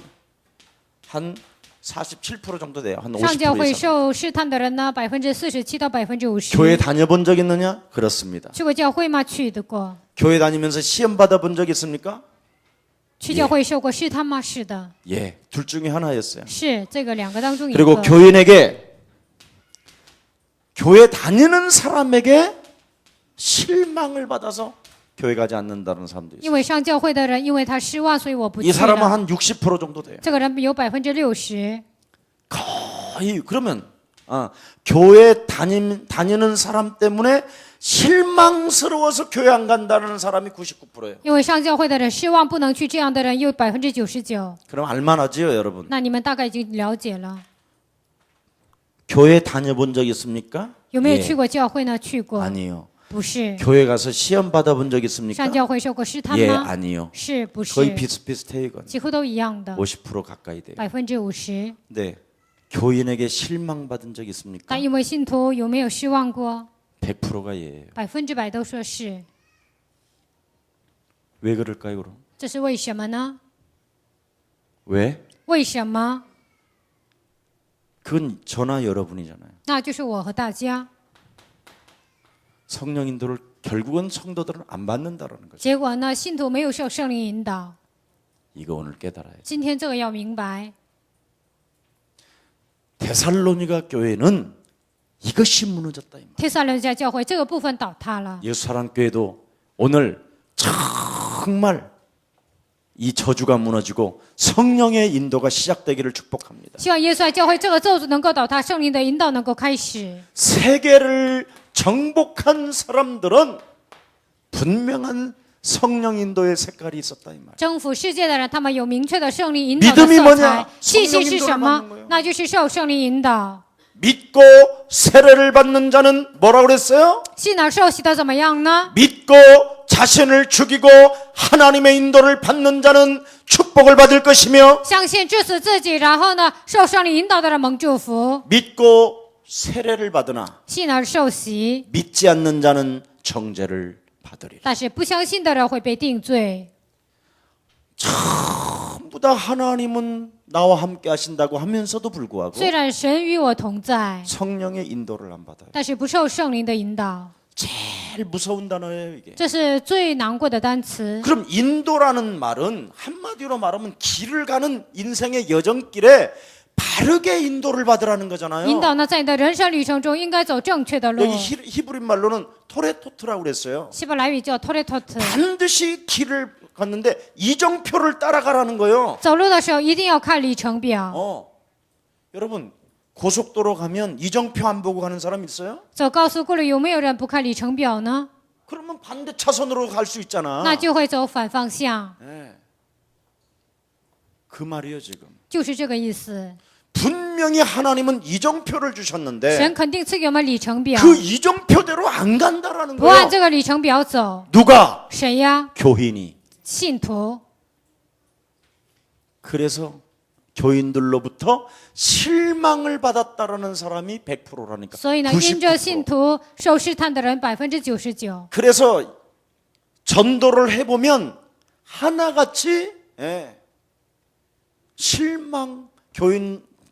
한 47% 정도 돼요. 한 上教 50% 会 이상. 受试探的人呢，47%到50%。 교회 다녀본 적 있느냐? 그렇습니다. 去过教会吗？去的过。 교회 다니면서 시험 받아본 적 있습니까? 去教会受过试探吗？是的， 예, 둘 중에 하나였어요. 是这个两个当中一 그리고 个。 교인에게 교회 다니는 사람에게 실망을 받아서 교회 가지 않는다는 사람도 因 있어요. 为上教会的人，因为他失望，所以我不 이 去 사람은 了。 한 60% 정도 돼요. 这个人有60%， 거의 그러면 교회 다니는 사람 때문에 실망스러워서 교회 안 간다는 사람이 99%예요. 因为上教会的人失望不能去，这样的人有99%。 그럼 알만하지요, 여러분? 那你们大概已经了解了。 교회 다녀본 적 있습니까? 有没有 예. 去过教会呢？去过， 아니요. 不是。 교회 가서 시험 받아본 적 있습니까? 上教会受过试探 예, 吗？ 아니요. 是不是？ 거의 비슷비슷해요, 이건. 几乎都一样的， 50% 가까이 돼요. 50%。 네. 교인에게 실망받은 적 있습니까? 但因为信徒有没有失望过？ 100%가 예예요. 100%都说是， 왜 그럴까요, 그럼? 这是为什么呢？ 왜? 为什么？ 그건 저나 여러분이잖아요. 那就是我和大家。 성령 인도를 결국은 성도들은 안 받는다라는 거죠. 结果呢，信徒没有受圣灵引导。 이거 오늘 깨달아요. 今天这个要明白， 데살로니가 교회는 이것이 무너졌다 이 말. 帖撒罗尼迦教会这个部分倒塌了。 예수사랑교회도 오늘 정말 이 저주가 무너지고 성령의 인도가 시작되기를 축복합니다. 希望耶稣爱教会这个咒诅能够倒塌，圣灵的引导能够开始。 세계를 정복한 사람들은 분명한 성령 인도의 색깔이 있었다 이 말. 征服世界的人，他们有明确的圣灵引导的 믿음이 色 뭐냐 彩。信心 성령 是 인도를 什 받는 么 거예요 ？那就是受圣灵引导。 믿고 세례를 받는 자는 뭐라고 그랬어요? 信而受洗的怎么样呢？ 믿고 자신을 죽이고 하나님의 인도를 받는 자는 축복을 받을 것이며 相信致死自己，然后呢，受圣灵引导的人蒙祝福； 믿고 세례를 받으나 信而受洗， 믿지 않는 자는 정죄를 받으리라. 但是不相信的人会被定罪。 전부 다 하나님은 나와 함께 하신다고 하면서도 불구하고 虽然神与我同在， 성령의 인도를 안 받아요. 但是不受圣灵的引导， 제일 무서운 단어예요, 이게. 这是最难过的单词。 그럼 인도라는 말은 한마디로 말하면 길을 가는 인생의 여정길에 바르게 인도를 받으라는 거잖아요. 引导呢，在你的人生旅程中应该走正确的路。 여기 히브리 말로는 토레토트라고 그랬어요. 希伯来语叫 토레토트。 반드시 길을 갔는데 이정표를 따라가라는 거예요. 走路的时候一定要看里程表。 여러분 고속도로 가면 이정표 안 보고 가는 사람 있어요? 走高速公路有没有人不看里程表呢？ 그러면 반대 차선으로 갈 수 있잖아. 那就会走反方向， 그 말이에요 지금. 就是这个意思。 분명히 하나님은 이정표를 주셨는데 神肯定赐给我们里程表， 그 이정표대로 안 간다라는 不按 거예요. 这个里程表走， 누가? 谁呀？ 교인이. 信徒。 그래서 교인들로부터 실망을 받았다라는 사람이 100%라니까. 所以呢，因着信 99%. 徒受试探的人99%。 그래서 전도를 해보면 하나같이 실망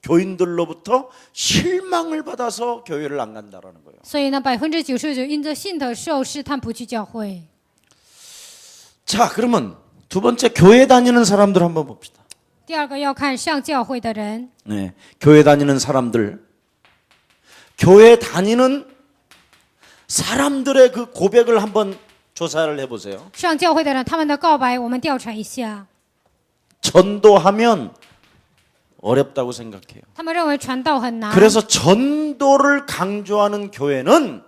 교인들로부터 실망을 받아서 교회를 안 간다라는 거예요. 所以呢，99%因着信的受试探不去教会。 자, 그러면 두 번째 교회 다니는 사람들 한번 봅시다. 第二个要看上教会的人， 네, 교회 다니는 사람들, 교회 다니는 사람들의 그 고백을 한번 조사를 해보세요. 上教会的人他们的告白，我们调查一下。 전도하면 어렵다고 생각해요. 他们认为传道很难， 그래서 전도를 강조하는 교회는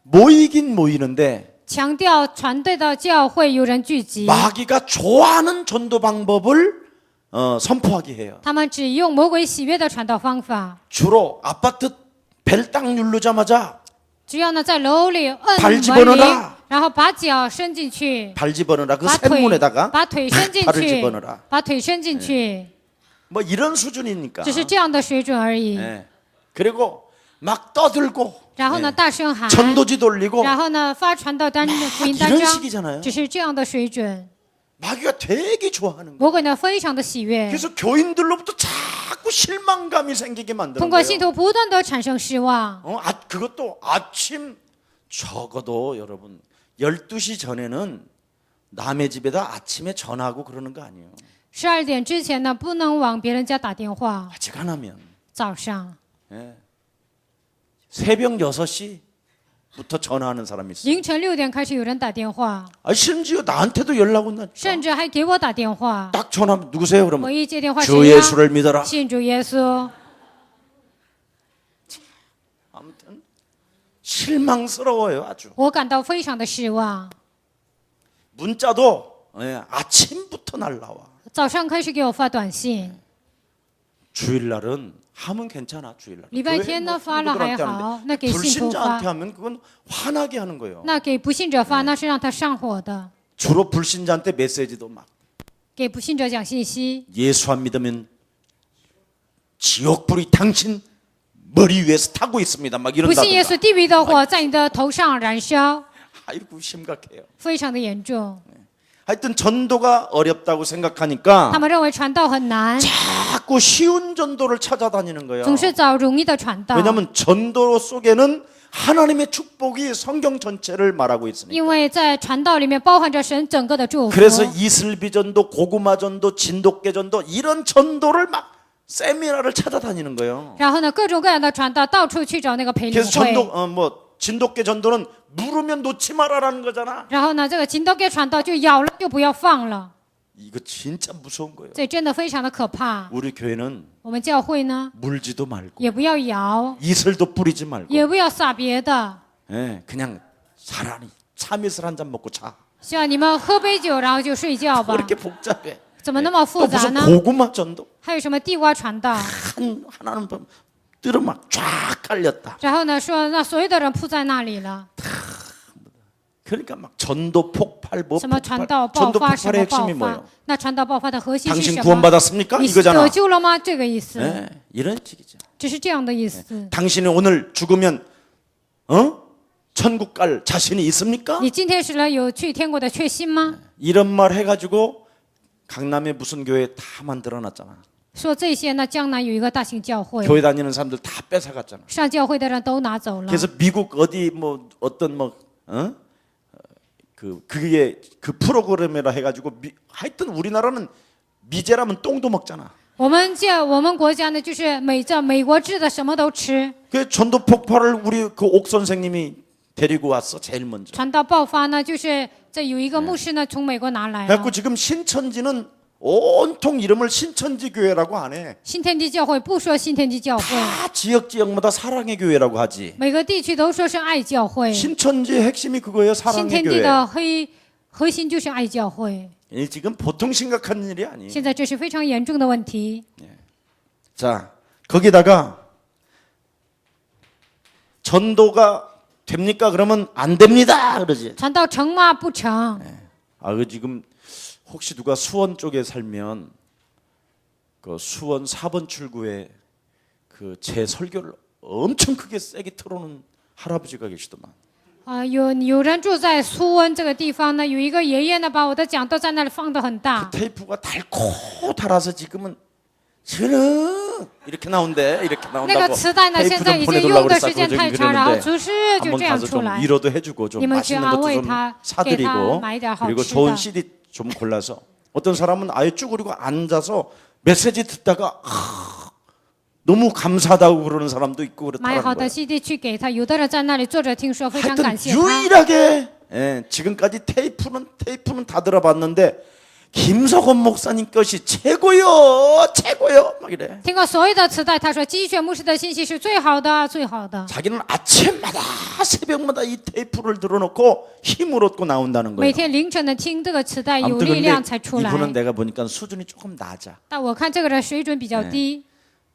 모이긴 모이는데 强调传对的教会有人聚集， 마귀가 좋아하는 전도 방법을 선포하게 해요. 他们只用魔鬼喜悦的传道方法， 주로 아파트 벨 딱 누르자마자 只要呢在楼里摁 발 门铃 집어넣어라 ，然后把脚伸进去， 발 집어넣어라. 그 把腿 샘문에다가 把腿伸进 발을 去 집어넣어라. ，把腿伸进去， 뭐 이런 수준이니까. 只是这样的水准而已。 그리고 막 떠들고 然后呢，大声喊， 전도지 돌리고 然后呢发传道单福音单 이런 张， 식이잖아요. 只是这样的水准。 마귀가 되게 좋아하는 거예요. 魔鬼呢非常的喜悦， 그래서 교인들로부터 자꾸 실망감이 생기게 만드는 通过信 거예요. 徒不断的产生失望。 그것도 아침 적어도 여러분 12시 전에는 남의 집에다 아침에 전화하고 그러는 거 아니에요. 12点之前呢，不能往别人家打电话。 아직 안 하면 早上 새벽 6시부터 전화하는 사람이 있어요. 凌晨6点开始有人打电话， 심지어 나한테도 연락 온다. 甚至还给我打电话。 딱 전화 누구세요? 我 그러면 一接电话， 주 谁呀？ 예수를 믿어라. 信主耶稣。 아무튼 실망스러워요 아주. 我感到非常的失望。 문자도 아침부터 날라와. 早上开始给我发短信， 주일날은 하면 괜찮아. 주일날. 礼拜天呢发了还好，那给信徒 불신자한테 发， 하면 그건 화나게 하는 거예요. 那给不信者发，那是让他上火的。 주로 불신자한테 메시지도 막 给不信者讲信息， 예수 안 믿으면 지옥불이 당신 머리 위에서 타고 있습니다. 막 不信耶稣， 이런다든가. 地狱的火在你的头上燃烧， 아이고 심각해요. 非常的严重。 하여튼 전도가 어렵다고 생각하니까 他们认为传道很难， 자꾸 쉬운 전도를 찾아다니는 거예요. 总是找容易的传道。 왜냐하면 전도 속에는 하나님의 축복이 성경 전체를 말하고 있으니까. 因为在传道里面包含着神整个的祝福， 그래서 이슬비 전도, 고구마 전도, 진돗개 전도 이런 전도를 막 세미나를 찾아다니는 거예요. 然后呢，各种各样的传道到处去找那个培灵 그래서 会。 진돗개 전도는 물으면 놓지 말아라는 거잖아. 然后呢，这个金刀给传道就咬了就不要放了， 이거 진짜 무서운 거예요. 这真的非常的可怕。 우리 교회는 我们教会呢， 물지도 말고 也不要摇， 이슬도 뿌리지 말고 也不要撒别的， 그냥 차라리 참이슬 한 잔 먹고 자. 希望你们喝杯酒然后就睡觉 뭐 吧。 이렇게 복잡해. 怎么那么复 또 杂 무슨 呢？ 고구마 전도 还有什么地瓜传道？ 하나는 뜰어 막 쫙 깔렸다. 然后呢，说那所有的人扑在那里了， 그러니까 막 전도 폭발 뭐 什么传道 폭발. 爆 전도 发，什 폭발의 么爆 핵심이 发 뭐예요? ？那传道爆发的核心是 당신 什么？ 구원받았습니까? 你 이거잖아. 得救了吗？这个意思， 이런 식이죠. 只是这样的意思。 당신이 오늘 죽으면 천국 갈 자신이 있습니까? 你今天死了有去天国的确信吗？ 이런 말 해가지고 강남의 무슨 교회 다 만들어놨잖아. 说这些呢，江南有一个大型教会， 교회 다니는 사람들 다 뺏어갔잖아. 上教会的人都拿走了。 그래서 미국 어디 뭐 어떤 그게 그 프로그램이라 해가지고 하여튼 우리나라는 미제라면 똥도 먹잖아. 我们国家呢，就是美国制的什么都吃。 그 전도 폭발을 우리 그 옥 선생님이 데리고 왔어 제일 먼저. 传道爆发呢，就是这有一个牧师呢从美国拿来了 그래갖고 ， 지금 신천지는 온통 이름을 신천지 교회라고 안 해. 新天地教会不说新天地教会， 다 지역마다 사랑의 교회라고 하지. 每个地区都说是爱教会。 신천지의 핵심이 그거예요. 新 사랑의 天地 교회. 的核心就是爱教会。 이 지금 보통 심각한 일이 아니에요. 现在这是非常严重的问题。 자, 거기다가 전도가 됩니까? 그러면 안 됩니다. 그러지. 传道成吗？不成。 아, 그 지금 혹시 누가 수원 쪽에 살면 그 수원 4번 출구에 그 제 설교를 엄청 크게 세게 틀어놓은 할아버지가 계시더만. 有人住在苏温这个地方呢，有一个爷爷呢，把我的讲道在那里放得很大。 테이프가 달고 달아서 지금은 저는 이렇게 나온대. 이렇게 那个 나온다고. 磁带呢， 테이프 现在 좀 已经 보내달라고 用的 그랬어. 时间 그거 太 저기 长，然后 그랬는데 厨师就 한번 这样 가서 出 좀 来。 위로도 해주고 좀 你们去 맛있는 安 것도 慰 좀 他，给 사드리고 他买点好 그리고 吃 좋은 的。 CD 좀 골라서 어떤 사람은 아예 쭈그리고 앉아서 메시지 듣다가 너무 감사하다고 그러는 사람도 있고 买 그렇다는 好的 거예요. CD 去给他，有的人在那里坐着听说，非常 하여튼 感谢他。 유일하게 지금까지 테이프는 다 들어봤는데 김석원 목사님 것이 최고요 막 이래. 听过所有的磁带，他说基选牧师的信息是最好的，最好的。 자기는 아침마다 새벽마다 이 테이프를 들어놓고 힘을 얻고 나온다는 每 거예요. 天凌晨的听这个磁带，有 아무튼 力量 근데 才出来。 이분은 내가 보니까 수준이 조금 낮아. 但我看这个人水准比较低。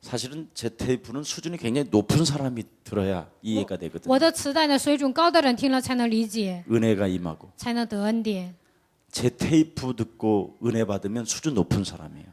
사실은 제 테이프는 수준이 굉장히 높은 사람이 들어야 이해가 되거든요. 我的磁带呢，水准高的人听了才能理解， 은혜가 임하고 才能得恩典。 제 테이프 듣고 은혜 받으면 수준 높은 사람이에요.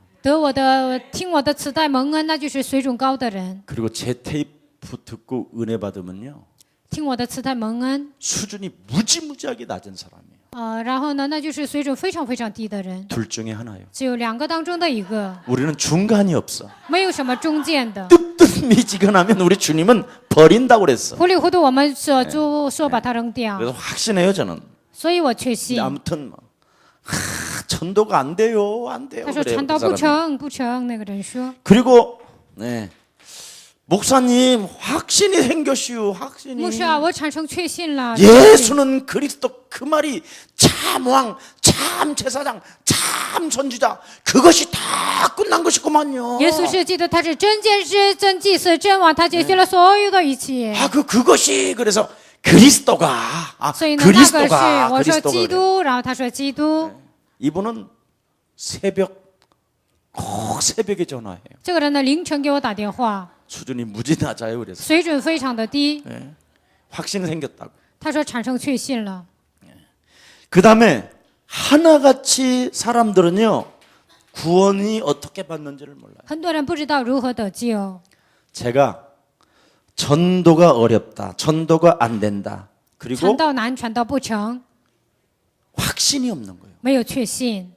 听我的磁带蒙恩，那就是水准高的人； 그리고 제 테이프 듣고 은혜 받으면요 听我的磁带蒙恩， 수준이 무지무지하게 낮은 사람이에요. 然后呢，那就是水准非常非常低的人。 둘 중에 하나예요. 只有两个当中的一个， 우리는 중간이 없어. 没有什么中间的。 뜨뜻미지근하면 우리 주님은 버린다고 그랬어. 糊里糊涂，我们说把它扔掉， 그래서 확신해요 저는. 所以我确 근데 信。 아무튼 전도가 안 돼요. 他说 그래요, 传道 그 不 사람이. 成，不成。那个人说， 그리고 목사님 확신이 생겼슈. 牧 확신이. 师啊，我产生确信了。 예수는 그리스도 그 말이 참 왕, 참 제사장, 참 선지자 그것이 다 끝난 것이구만요. 耶稣是基督，他是真先知、真祭司、真王，他解决了所有的一切。 아, 그것이 그래서 그리스도가 所以呢，那个是 그리스도가 我说 그리스도가 基 그래. 督，然后他说基督。 이분은 꼭 새벽에 전화해요. 这个人呢，凌晨给我打电话， 수준이 무지 낮아요. 그래서 水准非常的低。 확신 생겼다고. 他说产生确信了。 그 다음에 하나같이 사람들은요 구원이 어떻게 받는지를 몰라요. 很多人不知道如何得救。 제가 전도가 어렵다, 전도가 안 된다, 传 그리고 道难，传道不成， 확신이 없는 거예요. 没有确信，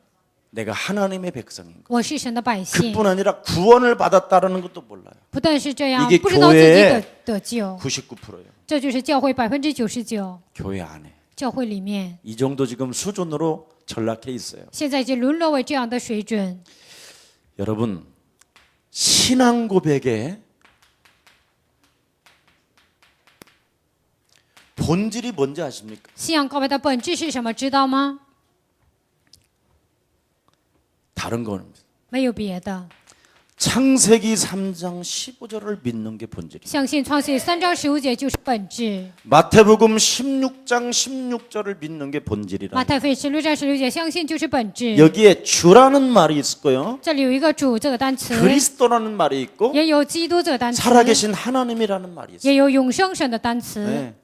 내가 하나님의 백성인 거. 我是神的百姓。 그뿐 아니라 구원을 받았다는 것도 몰라요. 不但是这样 이게 ，不知道自己 교회의 得救， 99%예요. 这就是教会99%。 교회 안에. 教会里面 이 정도 지금 수준으로 전락해 있어요. 现在已经沦落为这样的水准。 여러분, 신앙 고백에 본질이 뭔지 아십니까? 信仰告白的本质是什么？知道吗？ 다른 겁니다. 没有别的， 창세기 3장 15절을 믿는 게 본질이에요. 相信创世3章15节就是本质。 마태복음 16장 16절을 믿는 게 본질이라. 马太福音16章16节，相信就是本质。 여기에 주라는 말이 있을 거요. 这里有一个主这个单词， 그리스도라는 말이 있고 也有基督这个单词， 살아계신 하나님이라는 말이 있어요. 也有永生神的单词。 네.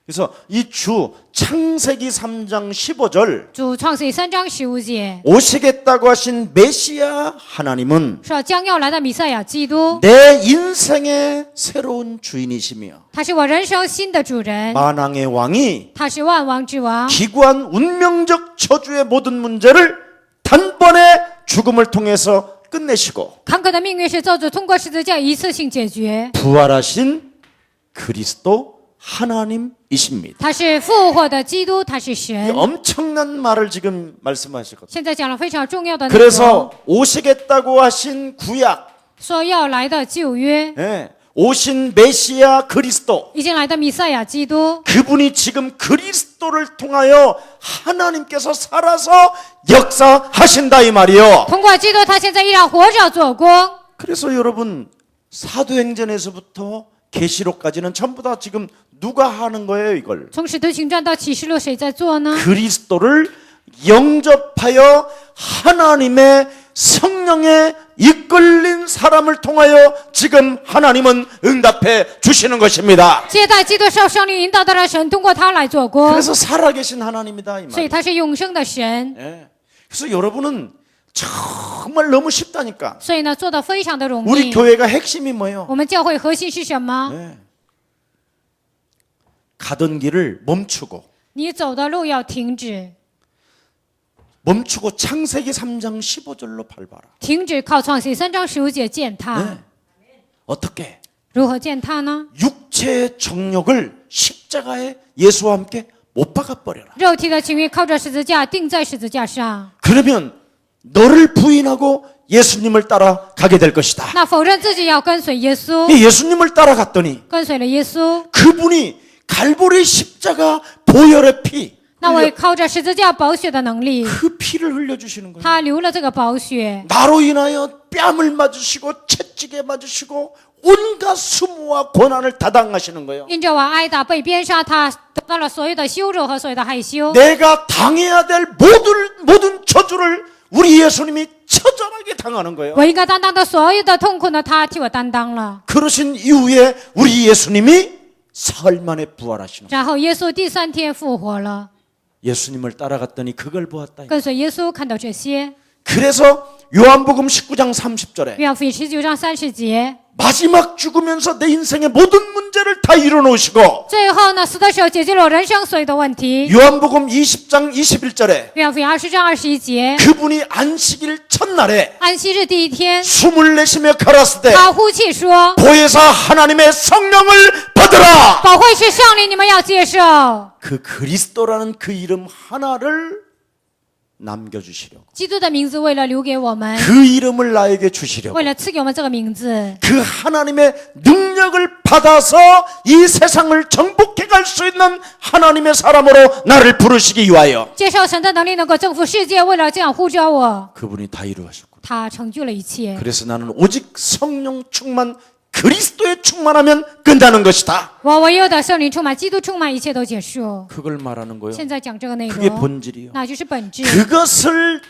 그래서 이 주 창세기 3장 15절 主创世3章15节 오시겠다고 하신 메시아 하나님은 说将要来的弥赛亚基督， 내 인생의 새로운 주인이시며 他是我人生新的主人， 만왕의 왕이 他是万王之王， 기구한 운명적 저주의 모든 문제를 단번에 죽음을 통해서 끝내시고 坎坷的命运是造主通过十字架一次性解决。 부활하신 그리스도 하나님이십니다. 他是复活的基督，他是 이 神。 엄청난 말을 지금 말씀하셨거든요. 现在讲了非常重要的内容， 그래서 오시겠다고 하신 구약 说要来的旧约， 예, 오신 메시아 그리스도 已经来的弥赛亚基督， 그분이 지금 그리스도를 통하여 하나님께서 살아서 역사하신다 이 말이요. 通过基督，他现在依然活着做工。 그래서 여러분 사도행전에서부터 계시록까지는 전부 다 지금 누가 하는 거예요, 이걸? 从使徒行传到启示录，谁在做呢？ 그리스도를 영접하여 하나님의 성령에 이끌린 사람을 통하여 지금 하나님은 응답해 주시는 것입니다. 接待基督受圣灵引导的人，神通过他来做工， 그래서 살아계신 하나님이다 이 所以 말. 他是永生的神。 예. 그래서 여러분은 정말 너무 쉽다니까. 所以呢，做的非常的容 우리 易。 교회가 핵심이 뭐예요? 我们教会核心是什么？ 예. 가던 길을 멈추고 你走的路要停止， 멈추고 창세기 3장 15절로 밟아라. 停止靠创世3章15节践踏。 네. 어떻게? 如何践踏呢？ 육체의 정욕을 십자가에 예수와 함께 못 박아 버려라. 肉体的情欲靠着十字架钉在十字架上， 그러면 너를 부인하고 예수님을 따라가게 될 것이다. 那否认自己要跟随耶稣， 이 예수님을 따라갔더니 跟随了耶稣， 그분이 갈보리 십자가 보혈의 피, 那我靠着十字架宝血的能力， 그 피를 흘려주시는 거예요. 他流了这个宝血， 나로 인하여 뺨을 맞으시고 채찍에 맞으시고 온갖 수모와 고난을 다당하시는 거예요. 因着我挨打被鞭杀，他得到了所有的羞辱和所有的害羞。 내가 당해야 될 모든 저주를 우리 예수님이 처절하게 당하는 거예요. 我应该担当的所有的痛苦呢，他替我担当了。 그러신 이후에 우리 예수님이 사흘 만에 부활하시는 거예요. 然后耶稣第3天复活了， 예수님을 따라갔더니 그걸 보았다. 跟随耶稣看到这些。 그래서 요한복음 19장 30절에 约翰福音19章30节， 마지막 죽으면서 내 인생의 모든 문제를 다 이뤄놓으시고 最后呢，死的时候解决了我人生所有的问题。 요한복음 20장 21절에 约翰福音20章21节， 그분이 안식일 첫날에 安息日第1天， 숨을 내쉬며 가라사대 他呼气说 보혜사 하나님의 성령을 받으라. 保惠师圣灵，你们要接受。 그 그리스도라는 그 이름 하나를 남겨주시려고 基督的名字为了留给我们， 그 이름을 나에게 주시려고 为了赐给我们这个名字， 그 하나님의 능력을 받아서 이 세상을 정복해 갈 수 있는 하나님의 사람으로 나를 부르시기 위하여 接受神的能力能够征服世界，为了这样呼召我， 그분이 다 이루하셨고 他成就了一切。 그래서 나는 오직 성령 충만 그리스도에 충만하면 끝나는 것이다. 我唯有的圣灵充满，基督充满，一切都结束。 그걸 말하는 거예요. 现在讲这个内 그게 容， 본질이요. 那就是本质。 그것을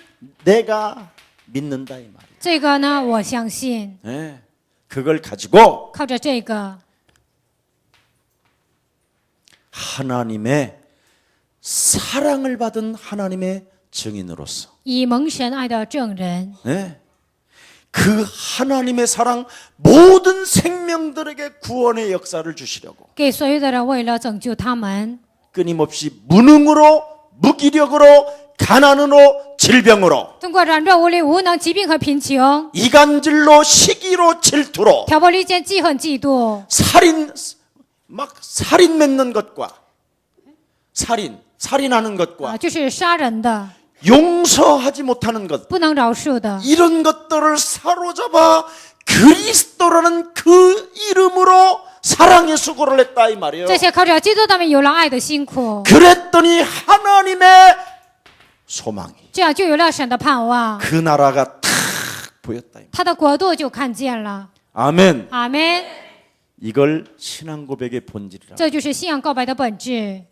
내가 믿는다 이 말이에요. 这个呢，我相信， 네. 그걸 가지고 靠着这个， 하나님의 사랑을 받은 하나님의 증인으로서 以蒙神爱的证人， 네. 그 하나님의 사랑 모든 생명들에게 구원의 역사를 주시려고 给所有的人，为了拯救他们， 끊임없이 무능으로 무기력으로 가난으로 질병으로 通过软弱无力、无能、疾病和贫穷， 이간질로 시기로 질투로 挑拨离间、记恨、嫉妒， 살인 맺는 것과 살인하는 것과 就是杀人的， 용서하지 못하는 것 不能饶恕的， 이런 것들을 사로잡아 그리스도라는 그 이름으로 사랑의 수고를 했다 이 말이에요. 这些靠着基督他们有了爱的辛苦， 그랬더니 하나님의 소망이 这样就有了神的盼望， 그 나라가 탁 보였다. 他的国度就看见了。 아멘. 阿门。 이걸 신앙 고백의 본질이라. 这就是信仰告白的本质。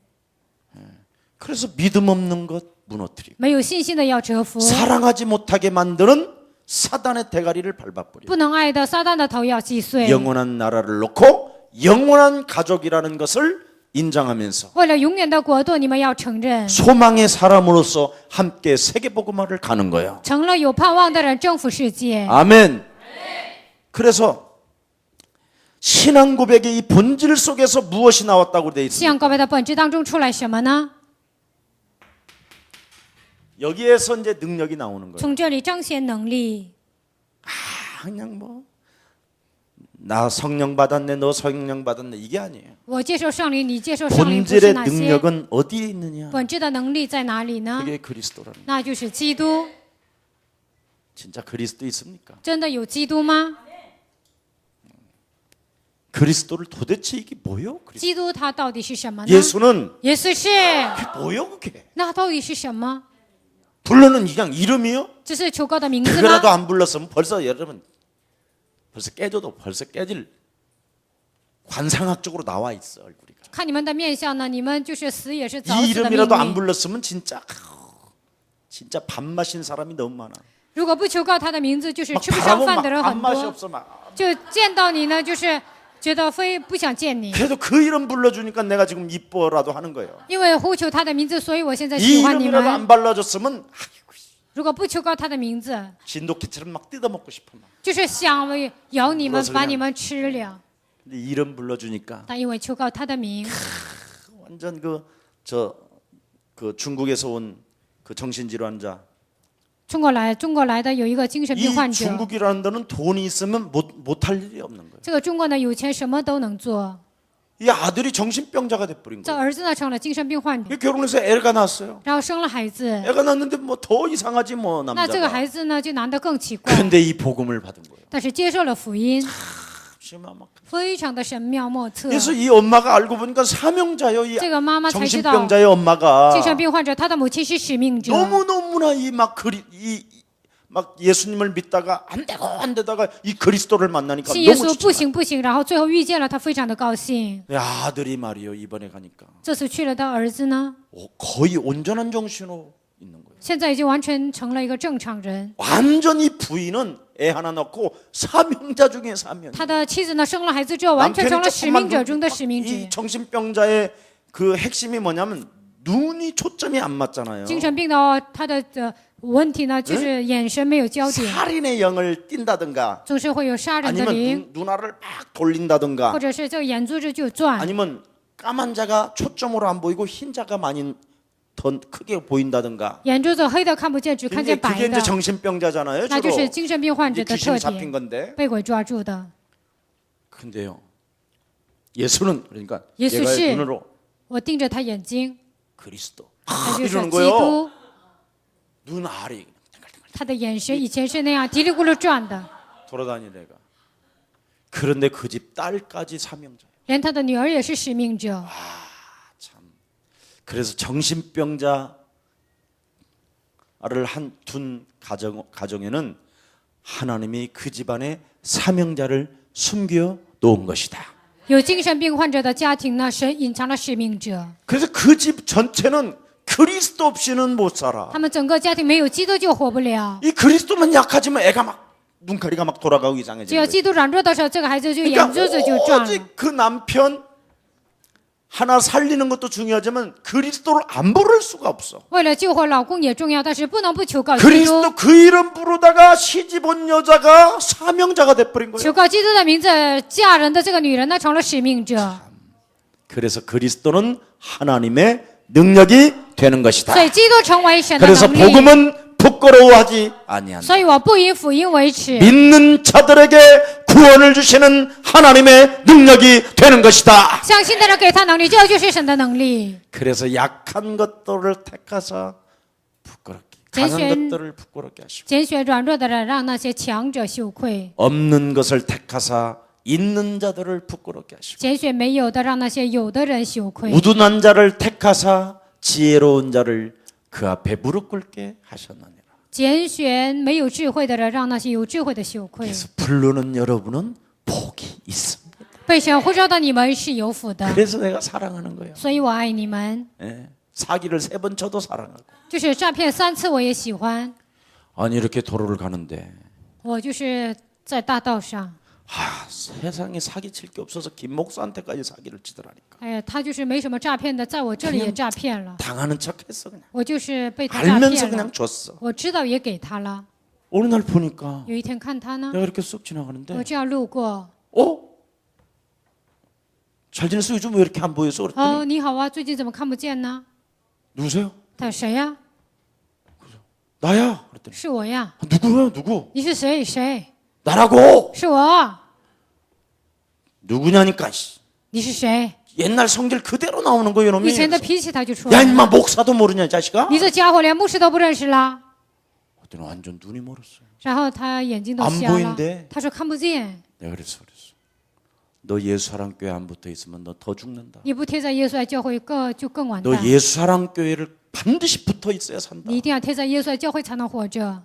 그래서 믿음 없는 것 무너뜨리고 没有信心的要折服， 사랑하지 못하게 만드는 사단의 대가리를 밟아버리고 不能爱的撒旦的头要击碎。 영원한 나라를 놓고 영원한 가족이라는 것을 인정하면서 为了永远的国度，你们要承认， 소망의 사람으로서 함께 세계복음화를 가는 거예요. 成了有盼望的人，征服世界。 아멘. 그래서 신앙 고백의 이 본질 속에서 무엇이 나왔다고 되어 信仰 있습니다. 告白的本质当中出来什么呢？ 여기에서 이제 능력이 나오는 거예요. 从这里彰显能力。 그냥 뭐 나 성령 받았네, 너 성령 받았네 이게 아니에요. 我接受圣灵，你接受圣灵，不是 본질의 那些。 능력은 어디에 있느냐? 本质的能力在哪里呢？ 그게 그리스도라는 거예요. 那就是基督。 진짜 그리스도 있습니까? 真的有基督吗？ 그리스도를 도대체 이게 뭐요? 基督他到底是什么呢？ 예수는 耶稣是， 그게 뭐요 그게? 那到底是什么？ 불러는 그냥 이름이요? 这是求告的名字 그거라도 吗？ 안 불렀으면 벌써 여러분 벌써 깨져도 벌써 깨질 관상학적으로 나와 있어 얼굴이. 看你们的面相呢，你们就是死也是早 이 死的命 이름이라도 안 运。 불렀으면 진짜 밥 마신 사람이 너무 많아. 如果不求告他的名字，就是 막 吃不上 바라보면 饭的人 막 很 밥맛이 多， 없어 막. 就见到你呢，就是觉得非不想见你。 그래도 그 이름 불러주니까 내가 지금 이뻐라도 하는 거예요. 因为呼求他的名字，所以我现在 이 喜欢你 이름이라도 们。 안 발라줬으면 如果不求告他的名字， 진돗개처럼 막 뜯어먹고 싶어. 막. 就是想咬你们， 그래서 把 그냥 你们吃了。 근데 이름 불러주니까 但因为求告他的名， 완전 그 중국에서 온 그 정신질환자. 中国来的有一个精神病 이 患者。 중국이라는 데는 돈이 있으면 못할 일이 없는 거예요. 这个中国呢，有钱什么都能做。 이 아들이 정신병자가 돼버린 这 거예요. 儿子呢，成了精神病患者， 결혼해서 애가 낳았어요. 然后生了孩子。 애가 낳았는데 뭐 더 이상하지 뭐 那这个 남자가. 孩子呢，就难得更奇怪。 근데 이 복음을 받은 거예요. 但是接受了福音， 지금 아마 非常的神妙莫测。 그래서 이 엄마가 알고 보니까 사명자요. 이 这个妈妈才知道， 정신병자의 엄마가 精神病患者他的母亲是使命者。 너무너무나 막 예수님을 믿다가 안 되다가 이 그리스도를 만나니까 信耶 너무 稣不 지쳐요. 行不行，然后最后遇见了他，非常的高兴。 아들이 말이요 이번에 가니까 这次去了的儿子呢， 거의 온전한 정신으로 있는 거예요. 现在已经完全成了一个正常人。 완전히 부인은 애 하나 낳고 사명자 중에 사명. 他的妻子呢，生了孩子之后，完全成了使命者中的使命 이 者。 정신병자의 그 핵심이 뭐냐면 눈이 초점이 안 맞잖아요. 精神病的他的问题呢，就是眼神没有焦点， 살인의 영을 띈다든가 总是会有杀人的灵， 아니면 눈알을 막 돌린다든가 或者是这个眼珠子就转， 아니면 까만 자가 초점으로 안 보이고 흰 자가 많이 더 크게 보인다든가 眼珠子黑的看不见，只看 그게 见白 이제 的， 정신병자잖아요. 那就 주로 是精神病患者 이제 的 귀신이 特 잡힌 点， 건데. 被鬼抓住的。 근데요. 예수는 그러니까 예수 얘가 씨. 눈으로 我盯着他眼睛， 그리스도 他就是 이러는 基 거예요. 督， 눈알이 他的眼神以前是那样嘀里咕噜转的， 돌아다니는 애가. 그런데 그 집 딸까지 사명자. 连他的女儿也是使命者。 그래서 정신병자를 둔 가정에는 하나님이 그 집안에 사명자를 숨겨 놓은 것이다. 有精神病患者的家庭呢，神隐藏了使命者， 그래서 그 집 전체는 그리스도 없이는 못 살아. 他们整个家庭没有基督就活不了。 이 그리스도만 약하지만 애가 막 눈가리가 막 돌아가고 只 이상해지는 有 거예요. 基督软弱的时候，这个孩子就眼 그러니까 珠子就转了。 오직 그 남편 하나 살리는 것도 중요하지만 그리스도를 안 부를 수가 없어. 为了救活老公也重要，但是不能不求告基督。 그리스도 그 이름 부르다가 시집 온 여자가 사명자가 돼버린 거예요. 求告基督的名字，嫁人的这个女人呢，成了使命者。 그래서 그리스도는 하나님의 능력이 되는 것이다. 所以基督成为神的 그래서 能力。 복음은 부끄러워하지 아니한다. 所以我不以福音为耻。 믿는 자들에게 구원을 주시는 하나님의 능력이 되는 것이다. 相信的人给他能力，这就是神的能力。 그래서 약한 것들을 택하사 부끄럽게 강한 대신- 것들을 부끄럽게 하시고 拣选软弱的人，让那些强者羞愧； 없는 것을 택하사 있는 자들을 부끄럽게 하시고 拣选没有的，让那些有的人羞愧； 우둔한 자를 택하사 지혜로운 자를 그 앞에 무릎 꿇게 하셨느니라. 拣选没有智慧的人，让那些有智慧的羞愧。 그래서 부르는 여러분은 복이 있습니다. 被神呼召的你们是有福的， 그래서 내가 사랑하는 거예요. 所以我爱你们。 예, 사기를 3번 쳐도 사랑하고. 就是诈骗3次我也喜欢， 아니 이렇게 도로를 가는데 我就是在大道上， 세상에 사기칠 게 없어서 김 목사한테까지 사기를 치더라니까. 哎呀，他就是没什么诈骗的，在我这里也诈骗了， 당하는 척했어 그냥. 我就是被他诈 알면서 骗了 그냥 ， 줬어. 我知道也给他了。 어느 날 보니까 有一天看他呢， 내가 이렇게 쓱 지나가는데 我这样路过， 잘 지냈어? 요즘 왜 이렇게 안 보여서? 哦， 그랬더니 你好啊，最近怎么看不见呢？ 누구세요? 他说谁呀？ 나야. 그랬더니 是我呀。 누구야? 누구? 你是谁？谁？ 나라고. 是我。 누구냐니까. 씨. 你是谁？ 옛날 성질 그대로 나오는 거예요, 以 놈이. 前的脾气他就出 야 来了。 임마 목사도 모르냐 이 자식아? 你这家伙连牧师都不认识啦。 그랬더니 완전 눈이 멀었어요. 然后他眼睛都 안 瞎了 보인대 。他说看不见。 내가 그랬어. 너 예수사랑교회 안 붙어 있으면 너 더 죽는다. 你不贴在耶稣爱教会就更完 너 蛋。 예수사랑교회를 반드시 붙어 있어야 산다. 你一定要贴在耶稣爱教会才能活着。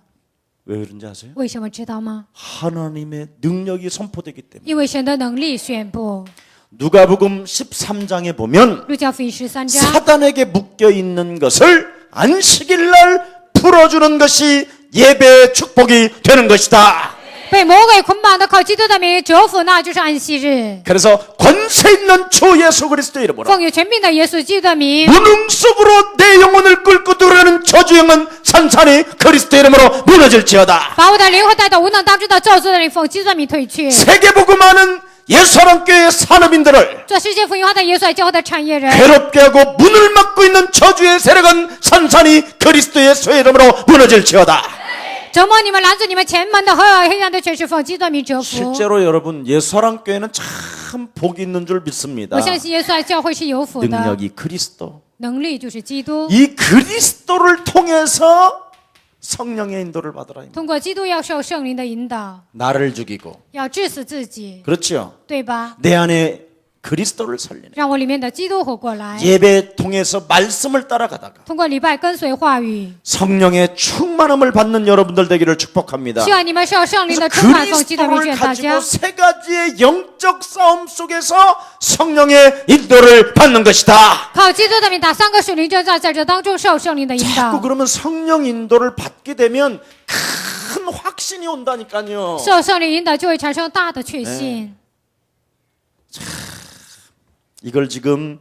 왜 그런지 아세요? 为什么知道吗？ 하나님의 능력이 선포되기 때문에. 因为神的能力宣布。 누가복음 13장에 보면 路加福音13章， 사단에게 묶여 있는 것을 안식일 날 풀어주는 것이 예배의 축복이 되는 것이다. 被魔鬼捆绑的靠基督的名折服，那就是安息日。 그래서 권세 있는 주 예수 그리스도의 이름으로 奉有权柄的耶稣基督的名， 무능 속으로 내 영혼을 끌고 들어가는 저주영은 산산이 그리스도의 이름으로 무너질지어다. 把我的灵魂带到无能当中的咒诅的灵，奉基督的名退去。 세계복음하는 예수사랑교회 산업인들을 做世界福音化的耶稣爱教会的产业人， 괴롭게 하고 문을 막고 있는 저주의 세력은 산산이 그리스도의 수의 이름으로 무너질지어다. 折磨你们、拦阻你们前门的和黑暗的权势，奉基督的名折服。 실제로 여러분 예수사랑교회는 참 복이 있는 줄 믿습니다. 我相信耶稣爱教会是有福的， 능력이 그리스도. 能力就是基督。 이 그리스도를 통해서 성령의 인도를 받으라. 通过基督要受圣灵的引导， 나를 죽이고 要治死自己， 그렇죠. 对吧？ 내 안에 그리스도를 살리네. 让我里面的基督活过来。 예배 통해서 말씀을 따라가다가 通过礼拜跟随话语， 성령의 충만함을 받는 여러분들 되기를 축복합니다. 希望你们受圣灵的充满，奉基督的名 그리스도를 劝大家 가지고 。세 가지의 영적 싸움 속에서 성령의 인도를 받는 것이다. 靠基督的名打三个属灵征战，在这当中受圣灵的引 자꾸 导。 그러면 성령 인도를 받게 되면 큰 확신이 온다니까요. 受圣灵引导就会产生大的确信。 이걸 지금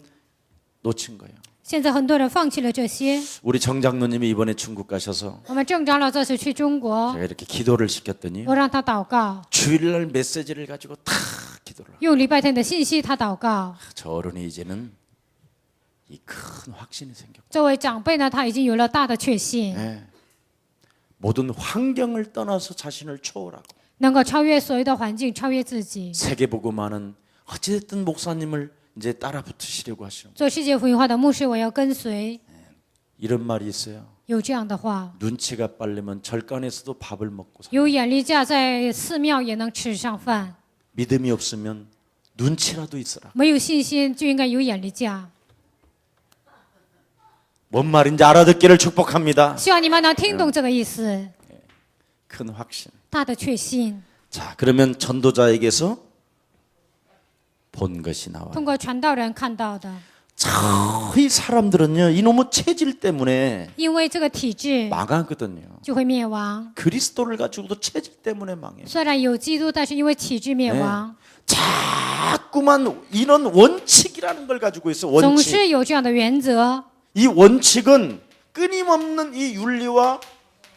놓친 거예요. 现在很多人放弃了这些。 우리 정 장로님이 이번에 중국 가셔서 我们郑长老这次去中国， 제가 이렇게 기도를 시켰더니 我让他祷告， 주일날 메시지를 가지고 다 기도를 하고 用礼拜天的信息他祷告。 저 어른이 이제는 이 큰 확신이 생겼고 这位长辈呢，他已经有了大的确信， 예. 모든 환경을 떠나서 자신을 초월하고 能够超越所有的环境，超越自己。 세계복음하는 어찌됐든 목사님을 이제 따라 붙으시려고 하시는 做世界福音化的牧师，我要跟随。 이런 말이 있어요. 有这样的话， 눈치가 빠르면 절간에서도 밥을 먹고 사. 有眼力价，在寺庙也能吃上饭。 믿음이 없으면 눈치라도 있어라. 没有信心就应该有眼力价。 뭔 말인지 알아듣기를 축복합니다. 希望你们能听懂这个意思， 큰 확신. 大的确信。 자, 그러면 전도자에게서 본 것이 나와요. 通过传道人看到的， 이 사람들은요, 이놈의 체질 때문에 因为这个体制 망하거든요. 就会灭亡。 그리스도를 가지고도 체질 때문에 망해요. 虽然有基督，但是因为体制灭亡， 자꾸만 이런 원칙이라는 걸 가지고 있어. 总 원칙. 是有这样的原则。 이 원칙은 끊임없는 이 윤리와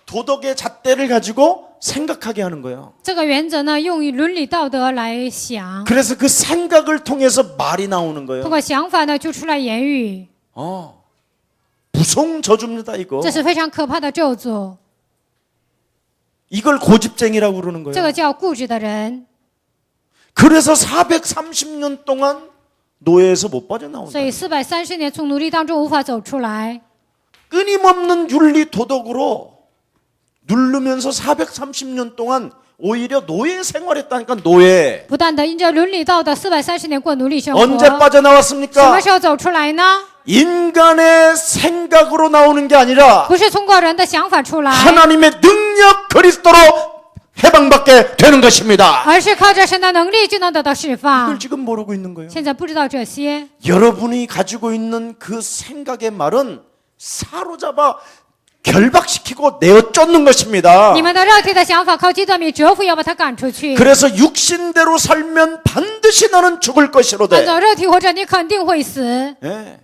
도덕의 잣대를 가지고 생각하게 하는 거예요. 这个原则呢，用于伦理道德来想， 그래서 그 생각을 통해서 말이 나오는 通 거예요. 过想法呢，就出来言语。 무서운 저주입니다, 이거. 这是非常可怕的咒诅， 이걸 고집쟁이라고 그러는 这 거예요. 个叫固执的人。 그래서 430년 동안 노예에서 못 所 빠져나온다. 以430年从奴隶当中无法走出来， 끊임없는 윤리 도덕으로 누르면서 430년 동안 오히려 노예 생활했다니까. 노예. 不断的因着伦理道德430年过奴隶生活。 언제 什么 빠져나왔습니까? 时候走出来呢？ 인간의 생각으로 나오는 게 아니라 不是通过人的想法出来， 하나님의 능력 그리스도로 해방받게 되는 것입니다. 而是靠着神的能力就能得到释放 이걸 。 지금 모르고 있는 거예요. 现在不知道这些， 여러분이 가지고 있는 그 생각의 말은 사로잡아 결박시키고 내어 쫓는 것입니다. 你们的肉体的想法靠基督的名折服，要把他赶出去。 그래서 육신대로 살면 반드시 너는 죽을 것이로되 按照肉体活着，你肯定会死。 예.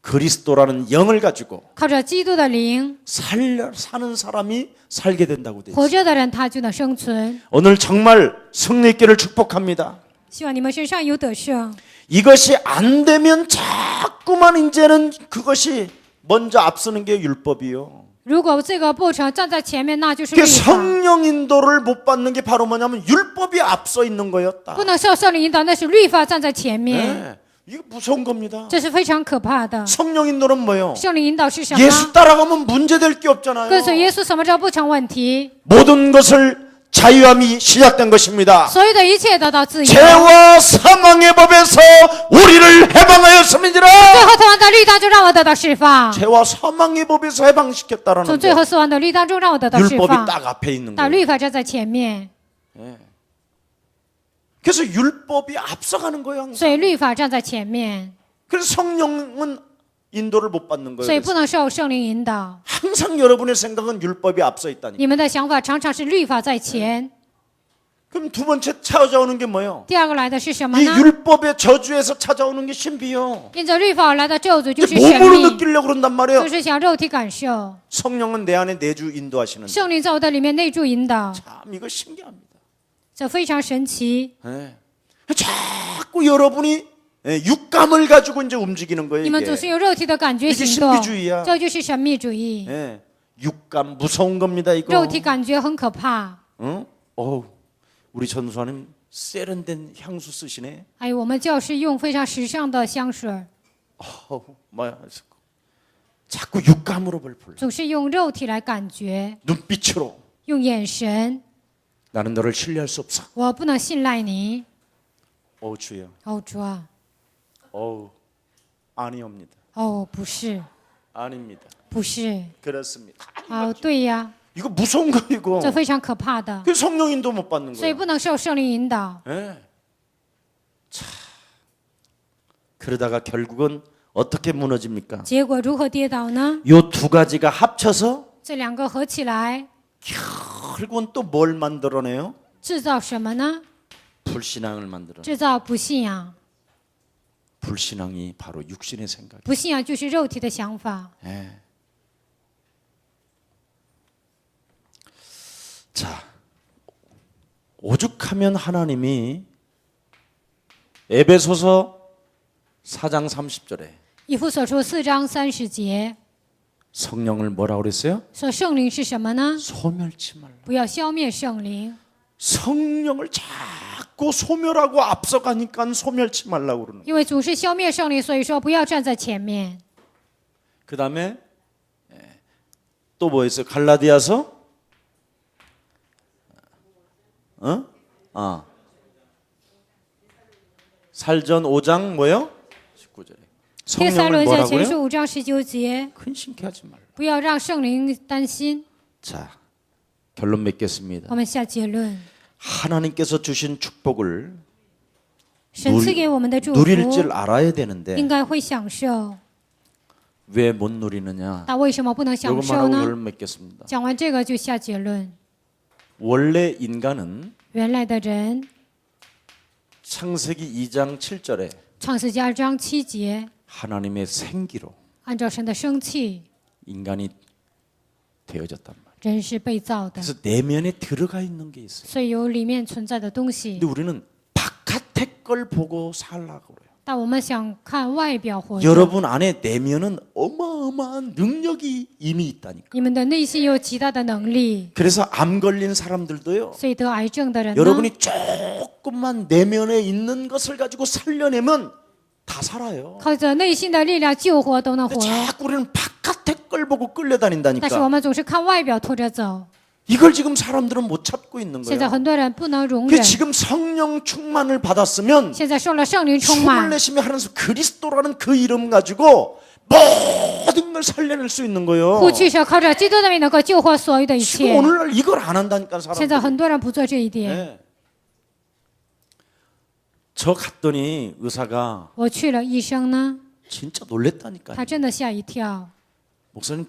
그리스도라는 영을 가지고 靠着基督的灵， 사는 사람이 살게 된다고 돼 있어요. 活着的人他就能生存。 오늘 정말 승리 있기를 축복합니다. 希望你们身上有得胜。 이것이 안 되면 자꾸만 이제는 그것이 먼저 앞서는 게 율법이요. 如果这个不成，站在前面那就是律 그 法。 성령 인도를 못 받는 게 바로 뭐냐면 율법이 앞서 있는 거였다. 不能受圣灵引导，那是律法站在前面， 네. 이거 무서운 겁니다. 这是非常可怕的。 성령 인도는 뭐요? 圣灵引导是什么？ 예수 따라가면 문제될 게 없잖아요. 跟随耶稣什么时候不成问题？ 모든 것을 자유함이 시작된 것입니다. 所有的一切得到自由。 죄와 사망의 법에서 우리를 해방하였음이니라. 最后死亡的律当中让我得到释放， 죄와 사망의 법에서 从 해방시켰다라는 最后 거. 死亡的律当中让我得到释 율법이 放。 딱 앞에 있는 但 거예요. 律法站在前面， 그래서 율법이 앞서가는 거예요. 항상. 所以律法站在前面， 그래서 성령은 인도를 못 받는 所以 거예요. 不能受圣灵引导。 항상 여러분의 생각은 율법이 앞서 있다니까. 你们的想法常常是律法在前。 그럼 두 번째 찾아오는 게 뭐예요? 第二个来的是什么 이 呢？ 율법의 저주에서 찾아오는 게 신비요. 因着律法而来的咒诅就是 이게 神 몸으로 秘， 느끼려고 그런단 말이에요. 就是想肉体感受。 성령은 내 안에 내주 인도하시는. 圣灵在我的里面内住引导， 참 이거 신기합니다. 这非常神奇。 예. 자꾸 여러분이 육감을 가지고 이제 움직이는 거예요. 你们总 이게. 是用肉体的感觉 이게 行动， 신비주의야. 这就是神秘主义。 예. 육감 무서운 겁니다 이거. 肉体感觉很可怕。 응? 어우, 우리 전수하님 세련된 향수 쓰시네. 还有我们教师用非常时尚的香水， 어우, 뭐야? 자꾸 육감으로 벌풀. 总是用肉体来感觉， 눈빛으로 用眼神。 나는 너를 신뢰할 수 없어. 我不能信赖你， 어 주여. 哦主啊， 어우, 아니옵니다. 哦不是， 아닙니다. 不是， 그렇습니다. 哦对呀， 이거 무서운 거 이거. 这非常可怕的， 그 성령인도 못 받는 所以 거예요. 不能受圣灵引导。 예. 자, 그러다가 결국은 어떻게 무너집니까? 结果如何跌倒呢？ 요 두 가지가 합쳐서 这两个合起来 결국은 또 뭘 만들어내요? 制造什么呢？ 불신앙을 만들어. 制造不信仰。 불신앙이 바로 육신의 생각. 不信仰就是肉体的想法。 예. 자, 오죽하면 하나님이 에베소서 4장 30절에 以弗所书4章30节 성령을 뭐라고 그랬어요? 说圣灵是什么呢？ 소멸치 말라. 不要消灭圣灵。 성령을 자꾸 소멸하고 앞서가니까 소멸치 말라고 그러는 거예요. 因为总是消灭圣灵，所以说不要站在前面。 그 다음에 또 뭐 있어요? 갈라디아서 살전 5장 뭐요? 19절에 帖撒 성령을 罗在 뭐라고 前书 그래요? 5章19节， 근심케 하지 말라. 不要让圣灵担心。 자, 결론 맺겠습니다. 我们下结论： 하나님께서 주신 축복을 神赐给我们的祝 누릴 줄 福 알아야 되는데 应该会享受， 왜 못 누리느냐? 但为什么不能享 이것만 受 하고 呢？ 결론 맺겠습니다. 讲完这个就下结论： 원래 인간은 原来的人， 창세기 2장 7절에 创世纪2章7节， 하나님의 생기로 按照神的生气， 인간이 되어졌단 말이에요. 人是被造的， 그래서 내면에 들어가 있는 게 있어요. 所以有里面存在的东西 근데 。 우리는 바깥의 걸 보고 살라고 그래요. 但我们想看外表活着， 여러분 안에 내면은 어마어마한 능력이 이미 있다니까. 你们的内心有极大的能力， 그래서 암 걸린 사람들도요. 所以得癌症的人呢， 여러분이 조금만 내면에 있는 것을 가지고 살려내면 다 살아요. 靠着内心的力量救活都能 근데 活。 자꾸 우리는 바깥의 걸 보고 但是我 끌려다닌다니까. 们总是看外表拖着走， 이걸 지금 사람들은 못 참고 있는 现在 거예요. 很多人不能容 그 忍。 지금 성령 충만을 받았으면 现在受了圣灵充 숨을 满， 내쉬며 하면서 그리스도라는 그 이름 가지고 모든 걸 살려낼 수 있는 거예요. 呼气是靠着基督的名能够救活所有的一 지금 切。 오늘날 이걸 안 한다니까 现在 사람들. 很多人不做这一点。 네. 저 갔더니 의사가 我去了，医生呢， 진짜 놀랬다니까요. 他真的吓一跳。 목사님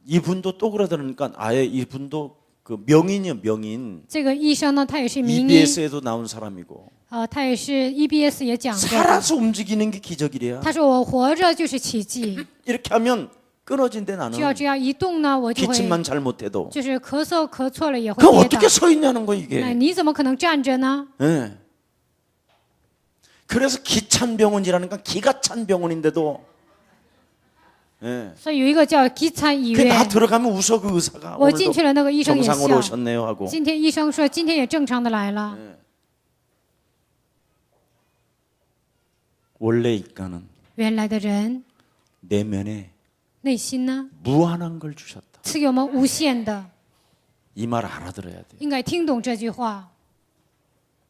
이분도 또 그러더니까 아예 이분도 그 명인이요 명인. 这个医生呢，他也是名医， EBS에도 나온 사람이고 他也是 EBS 也讲过的。 살아서 움직이는 게 기적이래요. 他说我活着就是奇迹， 이렇게 하면 끊어진대 나는. 只要这样一动呢，我就会 기침만 잘못해도. 就是咳嗽咳错了也会 그 跌倒 어떻게 。 서 있냐는 거 那 이게. 你怎么可能站着呢？ 예. 그래서 기찬 병원이라니까 기가 찬 병원인데도. 예. 所以有一个叫기찬医 그 나 院， 들어가면 웃어 그 의사가 我进 오늘도 去了，那个医生也 정상으로 笑。 오셨네요 하고. 今天医生说今天也正常的来了。 원래 인간은 原来的人 내면에 内心呢， 무한한 걸 주셨다. 赐给我们无限的， 이 말 알아들어야 돼. 应该听懂这句话。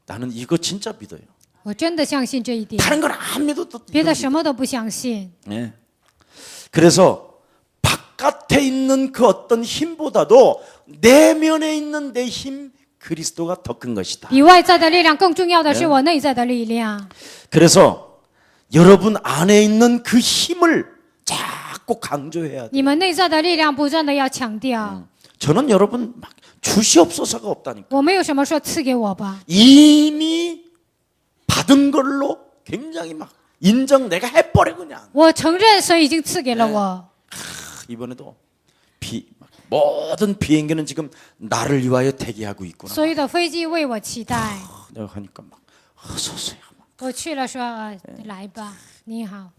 나는 이거 진짜 믿어요. 我真的相信这一点， 다른 건 안 믿어도 别的什么都不相信。 예. 그래서 바깥에 있는 그 어떤 힘보다도 내면에 있는 내 힘 그리스도가 더 큰 것이다. 比外在的力量更重要的是我内在的力量。 그래서 여러분 안에 있는 그 힘을 자꾸 강조해야 돼. 你们内在的力量不断的要强调。 저는 여러분 막 주시옵소서가 없다니까. 我没有什么说赐给我吧， 이미 받은 걸로 굉장히 막 인정 내가 해버려 그냥. 我承认神已经赐给了我。 이번에도 모든 비행기는 지금 나를 위하여 대기하고 있구나. 所有的飞机为我期待。 내가 하니까 막 서서야 막. 我去了说，来吧，你好。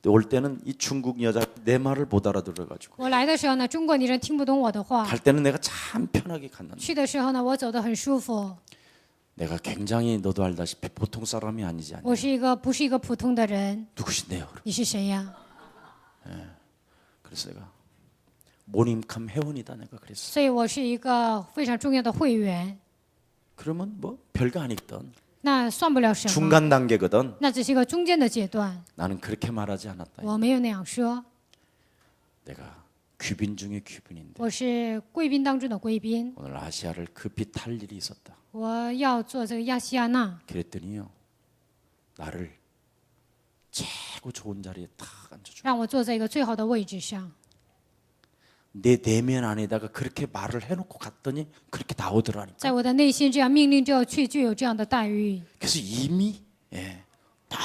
올 때는 이 중국 여자 내 말을 못 알아들어가지고 我来的时候呢，中国女人听不懂我的话； 갈 때는 내가 참 편하게 갔는데 去的时候呢，我走得很舒服。 내가 굉장히 너도 알다시피 보통 사람이 아니지 않냐. 我不是一个普通的人。 누구신데요? 你是谁呀？ 그래서 내가 모닝캄 회원이다 내가 그랬어. 所以我是一个非常重要的会员。 그러면 뭐 별거 아니거든. 那算不了什么， 중간 단계거든. 那只是一个中间的阶段。 나는 그렇게 말하지 않았다. 我没有那样说， 내가 귀빈 중에 귀빈인데 我是贵宾当中的贵宾， 오늘 아시아를 급히 탈 일이 있었다. 我要做这个亚细亚那。 그랬더니요 나를 최고 좋은 자리에 탁 앉혀줘. 让我坐在一个最好的位置上。 내 내면 안에다가 그렇게 말을 해놓고 갔더니 그렇게 나오더라니까. 在我的内心这样命令之后去，就有这样的待遇。 그래서 이미 딱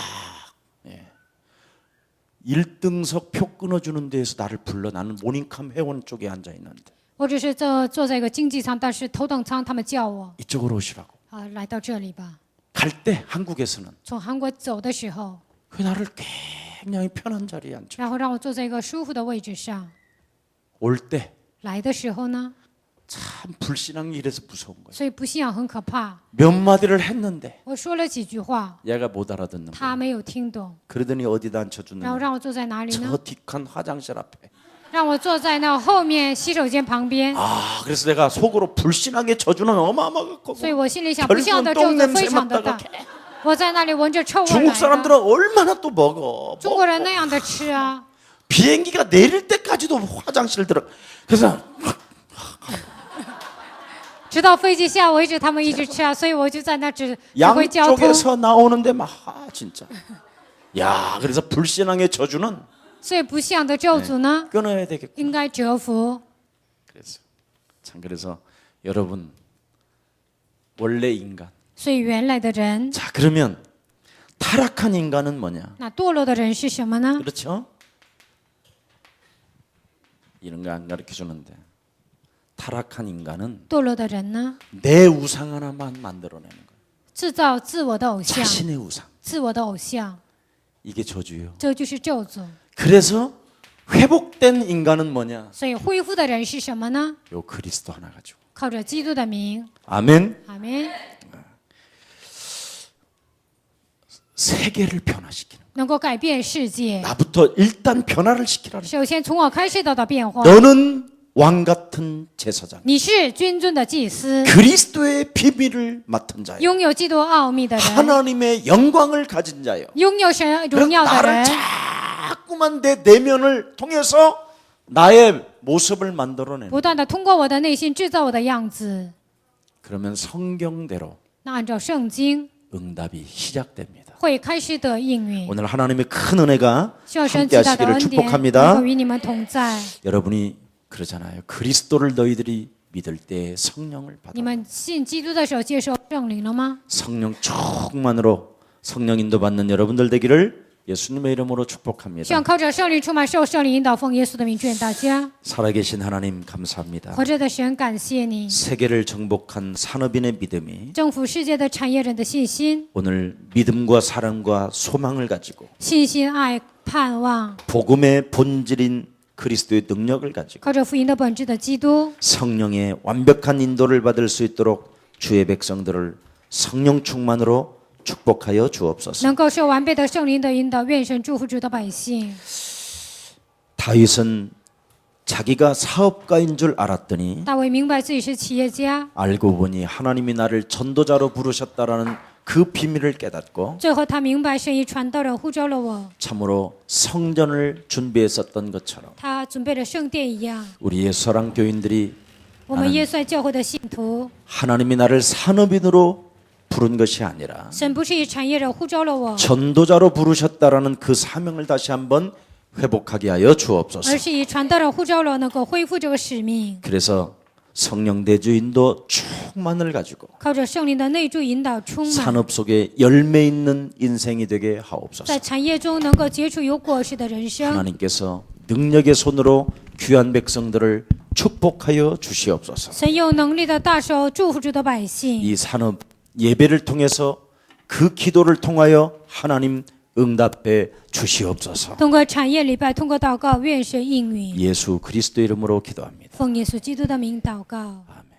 1등석 표 끊어주는 데에서 나를 불러. 나는 모닝캄 회원 쪽에 앉아 있는데 我只是坐在一个经济舱，但是头等舱他们叫我 이쪽으로 오시라고. 来到这里吧。 갈 때 한국에서는 从韩国走的时候， 그 나를 굉장히 편한 자리에 앉혀. 然后让我坐在一个舒服的位置上。 올 때 来的时候呢， 참 불신앙이 이래서 무서운 거야. 所以不信仰很可怕。 몇 마디를 했는데 我说了几句话， 얘가 못 알아듣는 거야. 他没有听懂， 그러더니 어디다 然后 앉혀주느냐. 让我坐在哪里呢？ 저 뒷칸 화장실 앞에. 让我坐在那后面洗手间旁边。 아 그래서 내가 속으로 불신앙의 저주는 어마어마하고 所以我心里想，不信仰的咒诅非常的大。我在那里闻着臭味 중국 来 사람들은 的。 얼마나 또 먹어. 中国人那样的吃啊， 비행기가 내릴 때까지도 화장실 들어. 그래서 直到飞机下为止，他们一直吃啊，所以我就在那指挥交通。 양쪽에서 나오는데 막 진짜. 야 그래서 불신앙의 저주는 所以不信仰的咒诅呢， 끊어야 되겠고. 应该折服。 그래서 참 그래서 여러분 원래 인간. 所以原来的人， 자 그러면 타락한 인간은 뭐냐? 那堕落的人是什么呢？ 그렇죠? 이런 거 안 가르쳐 주는데 타락한 인간은 堕落的人呢， 내 우상 하나만 만들어내는 거예요. 制造自我的偶像， 자신의 우상. 自我的偶像， 이게 저주예요. 这就是咒诅。 그래서 회복된 인간은 뭐냐? 所以恢复的人是什么呢？ 요 그리스도 하나 가지고. 靠着基督的名， 아멘. 阿门， 세계를 변화시키는. 能够改变世界。 나부터 일단 변화를 시키라. 首先从我开始得到变化。 너는 왕 같은 제사장. 你是君尊的祭司， 그리스도의 비밀을 맡은 자요. 拥有基督奥秘的人， 하나님의 영광을 가진 자요. 拥有神荣 그래서 耀的 나를 人。 자꾸만 내 내면을 통해서 나의 모습을 만들어내는. 不断的通过我的内心制造我的样子。 그러면 성경대로 那按照圣经 응답이 시작됩니다. 会开始得应允。 오늘 하나님의 큰 은혜가 希望神极大的 함께하시기를 恩典能 축복합니다. 够与你们同在。 여러분이 그러잖아요. 그리스도를 너희들이 믿을 때 성령을 받아. 你们信基督的时候接受圣灵了吗？ 성령 충만으로 성령 인도받는 여러분들 되기를 예수님의 이름으로 希 축복합니다. 望靠着圣灵充满，受圣灵引导，奉耶稣的名祝愿大家。 살아계신 하나님 감사합니다. 活着的神，感谢你， 세계를 정복한 산업인의 믿음이 征服世界的产业人的信心、 오늘 믿음과 사랑과 소망을 가지고 信心、爱、盼望， 복음의 본질인 그리스도의 능력을 가지고 靠着福音的本质的基督， 성령의 완벽한 인도를 받을 수 있도록 주의 백성들을 성령 충만으로 축복하여 주옵소서. 能够受完备的圣灵的引导，愿神祝福主的百姓。 다윗은 자기가 사업가인 줄 알았더니 大卫明白自己是企业家， 알고 보니 하나님이 나를 전도자로 부르셨다라는 그 비밀을 깨닫고 最后他明白神已传道人呼召了我， 참으로 성전을 준비했었던 것처럼 他准备了圣殿一样。 우리 예수사랑 교인들이 我们耶稣爱教会的信徒， 하나님이 나를 산업인으로 부른 것이 아니라 神不是以产业人呼召了我， 전도자로 부르셨다라는 그 사명을 다시 한번 회복하게 하여 주옵소서. 而是以传道人呼召了我，能够恢复这个使命， 그래서 성령 대주인도 충만을 가지고 靠着圣灵的内助引导充满， 산업 속에 열매 있는 인생이 되게 하옵소서. 在产业中能够结出有果实的人生。 하나님께서 능력의 손으로 귀한 백성들을 축복하여 주시옵소서. 神有能力的大手祝福主的百姓， 이 산업 예배를 통해서 그 기도를 통하여 하나님 응답해 주시옵소서. 通过产业礼拜，通过祷告，愿神应允。 예수 그리스도 이름으로 기도합니다. 奉耶稣基督的名祷告。 아멘.